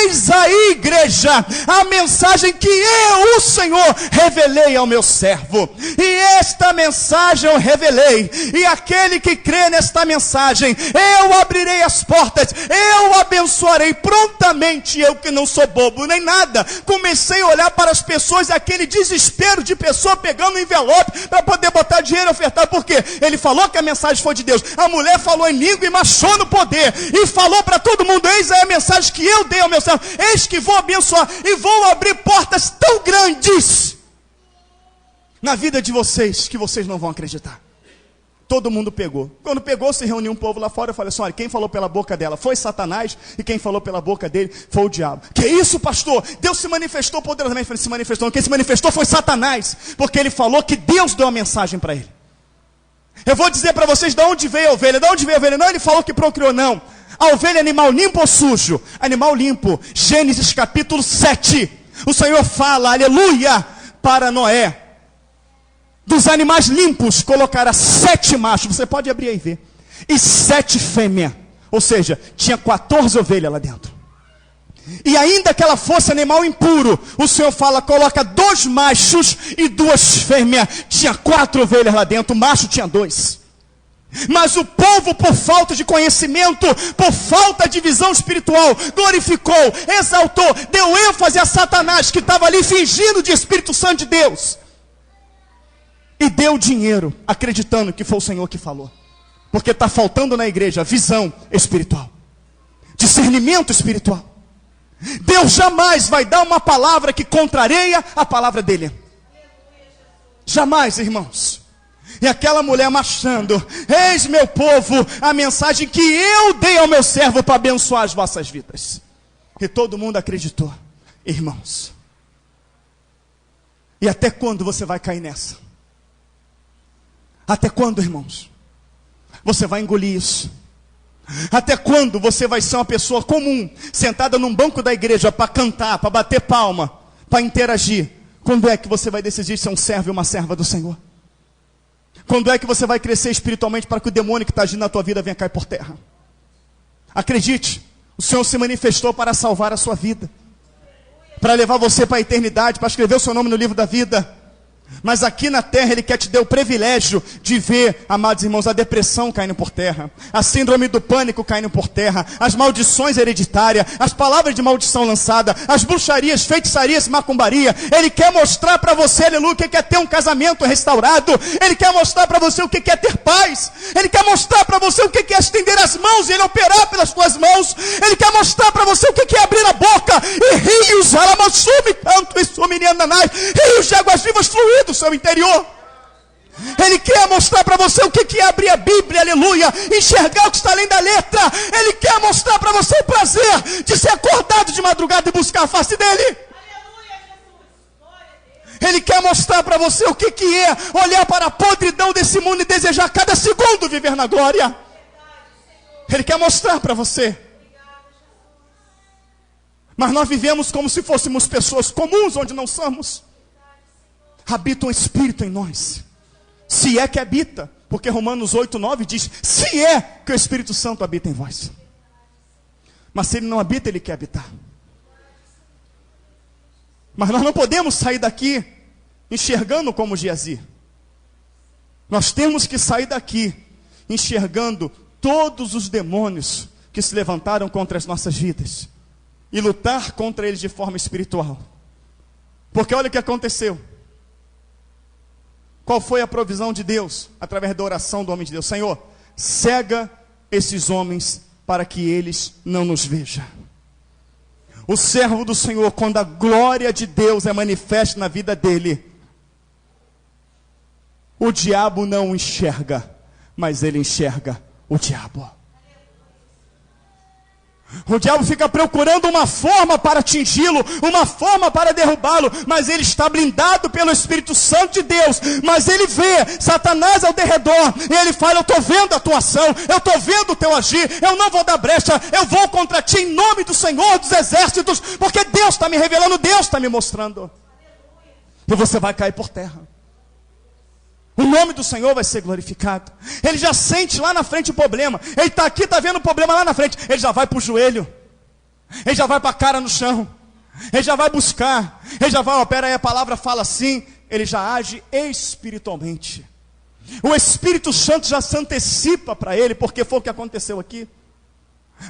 Speaker 11: eis aí, igreja, a mensagem que eu, o Senhor, revelei ao meu servo, e esta mensagem eu revelei, e aquele que crê nesta mensagem, eu abrirei as portas, eu abençoarei prontamente. Eu, que não sou bobo nem nada, comecei a olhar para as pessoas, aquele desespero de pessoa pegando o envelope, para poder botar dinheiro, ofertar, porque ele falou que a mensagem foi de Deus. A mulher falou em língua e marchou no poder, e falou para todo mundo, eis aí a mensagem que eu dei ao meu servo, eis que vou abençoar, e vou abrir portas tão grandes na vida de vocês, que vocês não vão acreditar. Todo mundo pegou. Quando pegou, se reuniu um povo lá fora, eu falei assim, olha, quem falou pela boca dela foi Satanás, e quem falou pela boca dele foi o diabo. Que isso, pastor? Deus se manifestou poderosamente. Eu falei, se manifestou. Quem se manifestou foi Satanás, porque ele falou que Deus deu a mensagem para ele. Eu vou dizer para vocês de onde veio a ovelha. De onde veio a ovelha? Não, ele falou que procriou, não. A ovelha é animal limpo ou sujo? Animal limpo. Gênesis capítulo 7. O Senhor fala, aleluia, para Noé. Dos animais limpos colocará 7 machos. Você pode abrir aí e ver. E 7 fêmeas. Ou seja, tinha 14 ovelhas lá dentro. E ainda que ela fosse animal impuro, o Senhor fala, coloca 2 machos e 2 fêmeas. Tinha 4 ovelhas lá dentro, o macho tinha 2. Mas o povo, por falta de conhecimento, por falta de visão espiritual, glorificou, exaltou, deu ênfase a Satanás, que estava ali fingindo de Espírito Santo de Deus. E deu dinheiro, acreditando que foi o Senhor que falou. Porque está faltando na igreja visão espiritual, discernimento espiritual. Deus jamais vai dar uma palavra que contraria a palavra dele. Jamais, irmãos. E aquela mulher marchando, eis meu povo, a mensagem que eu dei ao meu servo para abençoar as vossas vidas. E todo mundo acreditou, irmãos. E até quando você vai cair nessa? Até quando, irmãos? Você vai engolir isso? Até quando você vai ser uma pessoa comum, sentada num banco da igreja para cantar, para bater palma, para interagir? Quando é que você vai decidir ser um servo e uma serva do Senhor? Quando é que você vai crescer espiritualmente para que o demônio que está agindo na tua vida venha cair por terra? Acredite, o Senhor se manifestou para salvar a sua vida. para levar você para a eternidade, para escrever o seu nome no livro da vida. Mas aqui na terra Ele quer te dar o privilégio de ver, amados irmãos, a depressão caindo por terra, a síndrome do pânico caindo por terra, as maldições hereditárias, as palavras de maldição lançada, as bruxarias, feitiçarias, macumbaria. Ele quer mostrar para você, aleluia, o que é ter um casamento restaurado. Ele quer mostrar para você o que é ter paz. Ele quer mostrar para você o que é estender as mãos e Ele operar pelas tuas mãos. Ele quer mostrar para você o que é abrir a boca e rios, rios de águas vivas fluir do seu interior. Ele quer mostrar para você o que é abrir a Bíblia, aleluia, enxergar o que está além da letra. Ele quer mostrar para você o prazer de ser acordado de madrugada e buscar a face dele. Ele quer mostrar para você o que é olhar para a podridão desse mundo e desejar cada segundo viver na glória. Ele quer mostrar para você. Mas nós vivemos como se fôssemos pessoas comuns, onde não somos. Habita um Espírito em nós. Se é que habita. Porque Romanos 8:9 diz, se é que o Espírito Santo habita em vós. Mas se ele não habita, ele quer habitar. Mas nós não podemos sair daqui enxergando como Geazi. Nós temos que sair daqui enxergando todos os demônios que se levantaram contra as nossas vidas e lutar contra eles de forma espiritual. Porque olha o que aconteceu. Qual foi a provisão de Deus? Através da oração do homem de Deus. Senhor, cega esses homens para que eles não nos vejam. O servo do Senhor, quando a glória de Deus é manifesta na vida dele, o diabo não o enxerga, mas ele enxerga o diabo. O diabo fica procurando uma forma para atingi-lo, uma forma para derrubá-lo, mas ele está blindado pelo Espírito Santo de Deus. Mas ele vê Satanás ao derredor, e ele fala, eu estou vendo a tua ação, eu estou vendo o teu agir, eu não vou dar brecha, eu vou contra ti em nome do Senhor dos Exércitos, porque Deus está me revelando, Deus está me mostrando. E você vai cair por terra. O nome do Senhor vai ser glorificado. Ele já sente lá na frente o problema. Ele está aqui, está vendo o problema lá na frente. Ele já vai para o joelho. Ele já vai para a cara no chão. Ele já vai buscar. Ele já vai, pera aí, a palavra fala assim. Ele já age espiritualmente. O Espírito Santo já se antecipa para ele, porque foi o que aconteceu aqui.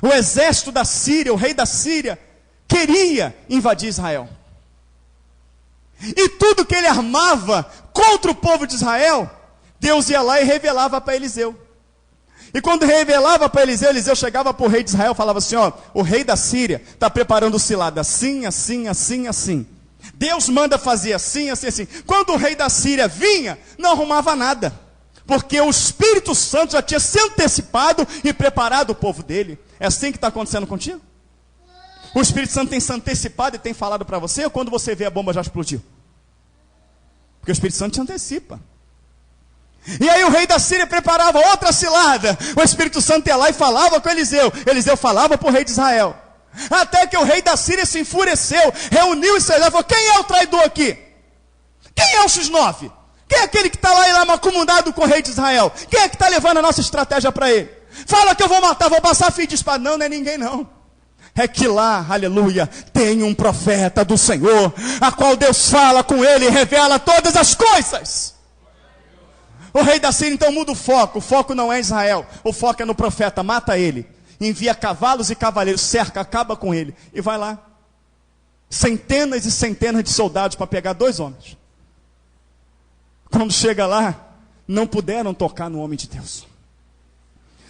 Speaker 11: O exército da Síria, o rei da Síria, queria invadir Israel. E tudo que ele armava contra o povo de Israel, Deus ia lá e revelava para Eliseu. E quando revelava para Eliseu, Eliseu chegava para o rei de Israel e falava assim, ó, o rei da Síria está preparando o cilado assim, assim, assim, assim. Deus manda fazer assim, assim, assim. Quando o rei da Síria vinha, não arrumava nada. Porque o Espírito Santo já tinha se antecipado e preparado o povo dele. É assim que está acontecendo contigo? O Espírito Santo tem se antecipado e tem falado para você, ou quando você vê a bomba já explodiu? Porque o Espírito Santo te antecipa. E aí o rei da Síria preparava outra cilada. O Espírito Santo ia lá e falava com Eliseu. Eliseu falava para o rei de Israel. Até que o rei da Síria se enfureceu, reuniu Israel e falou, quem é o traidor aqui? Quem é o X9? Quem é aquele que está lá macumundado com o rei de Israel? Quem é que está levando a nossa estratégia para ele? Fala que eu vou matar, vou passar fio de espada. Não, não é ninguém não. É que lá, aleluia, tem um profeta do Senhor, a qual Deus fala com ele e revela todas as coisas. O rei da Síria então muda o foco não é Israel, o foco é no profeta, mata ele, envia cavalos e cavaleiros, cerca, acaba com ele, e vai lá, centenas e centenas de soldados para pegar 2 homens. Quando chega lá, não puderam tocar no homem de Deus.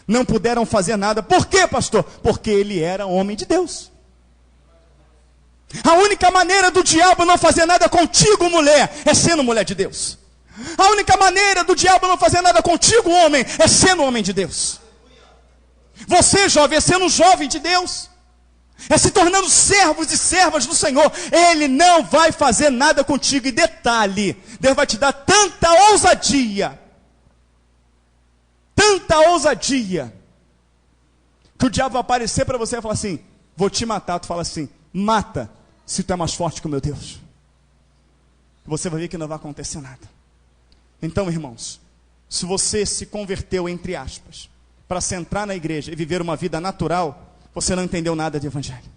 Speaker 11: Não puderam fazer nada. Por quê, pastor? Porque ele era homem de Deus. A única maneira do diabo não fazer nada contigo, mulher, é sendo mulher de Deus. A única maneira do diabo não fazer nada contigo, homem, é sendo homem de Deus. Você, jovem, é sendo um jovem de Deus. É se tornando servos e servas do Senhor. Ele não vai fazer nada contigo. E detalhe, Deus vai te dar tanta ousadia, que o diabo vai aparecer para você e falar assim, vou te matar. Tu fala assim, mata, se tu é mais forte que o meu Deus. Você vai ver que não vai acontecer nada. Então, irmãos, se você se converteu, entre aspas, para se entrar na igreja e viver uma vida natural, você não entendeu nada de evangelho.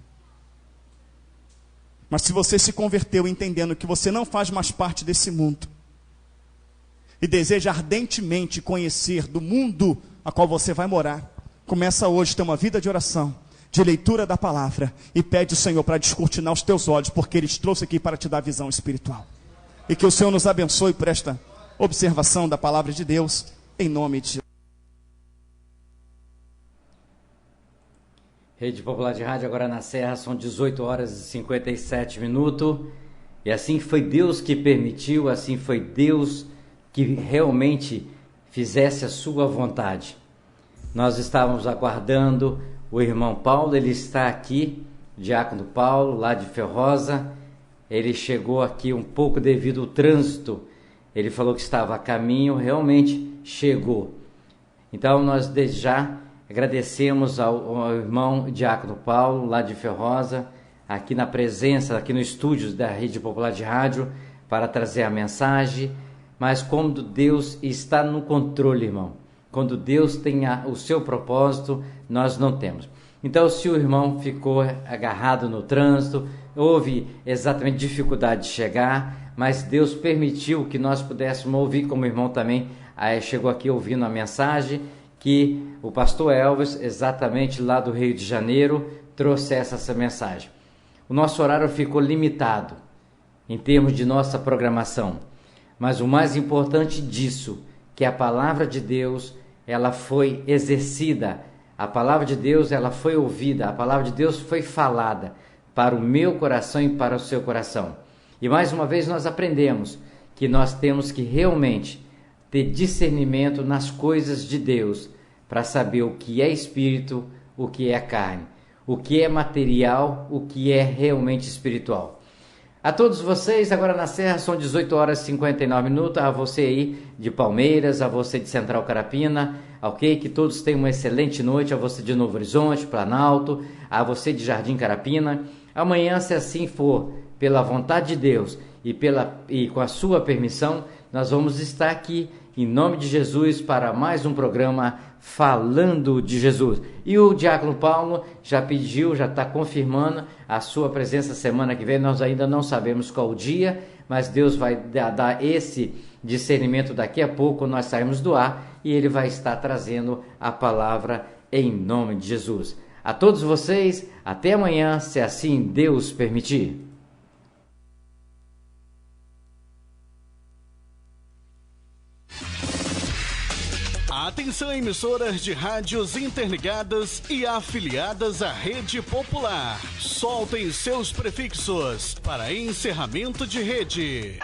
Speaker 11: Mas se você se converteu entendendo que você não faz mais parte desse mundo e deseja ardentemente conhecer do mundo a qual você vai morar, começa hoje a ter uma vida de oração, de leitura da palavra, e pede ao Senhor para descortinar os teus olhos, porque Ele te trouxe aqui para te dar visão espiritual. E que o Senhor nos abençoe por esta observação da palavra de Deus, em nome de Jesus.
Speaker 5: Rede Popular de Rádio, agora na Serra, são 18 horas e 57 minutos. E assim foi Deus que permitiu, assim foi Deus que realmente fizesse a sua vontade. Nós estávamos aguardando o irmão Paulo, ele está aqui, o diácono Paulo, lá de Ferrosa. Ele chegou aqui um pouco devido ao trânsito. Ele falou que estava a caminho, realmente chegou. Então nós desde já agradecemos ao irmão diácono Paulo, lá de Ferrosa, aqui na presença, aqui no estúdio da Rede Popular de Rádio, para trazer a mensagem. Mas quando Deus está no controle, irmão, quando Deus tem o seu propósito, nós não temos. Então, se o irmão ficou agarrado no trânsito, houve exatamente dificuldade de chegar, mas Deus permitiu que nós pudéssemos ouvir, como o irmão também chegou aqui ouvindo a mensagem, que o pastor Elvis, exatamente lá do Rio de Janeiro, trouxe essa mensagem. O nosso horário ficou limitado em termos de nossa programação, mas o mais importante disso, que a palavra de Deus, ela foi exercida, a palavra de Deus, ela foi ouvida, a palavra de Deus foi falada para o meu coração e para o seu coração. E mais uma vez nós aprendemos que nós temos que realmente ter discernimento nas coisas de Deus, para saber o que é espírito, o que é carne, o que é material, o que é realmente espiritual. A todos vocês, agora na Serra, são 18 horas e 59 minutos, a você aí de Palmeiras, a você de Central Carapina, ok? Que todos tenham uma excelente noite, a você de Novo Horizonte, Planalto, a você de Jardim Carapina. Amanhã, se assim for, pela vontade de Deus e com a sua permissão, nós vamos estar aqui, em nome de Jesus, para mais um programa Falando de Jesus. E o diácono Paulo já pediu, já está confirmando a sua presença semana que vem. Nós ainda não sabemos qual o dia, mas Deus vai dar esse discernimento daqui a pouco, nós saímos do ar, e Ele vai estar trazendo a palavra em nome de Jesus. A todos vocês, até amanhã, se assim Deus permitir.
Speaker 12: Atenção, emissoras de rádios interligadas e afiliadas à Rede Popular. Soltem seus prefixos para encerramento de rede.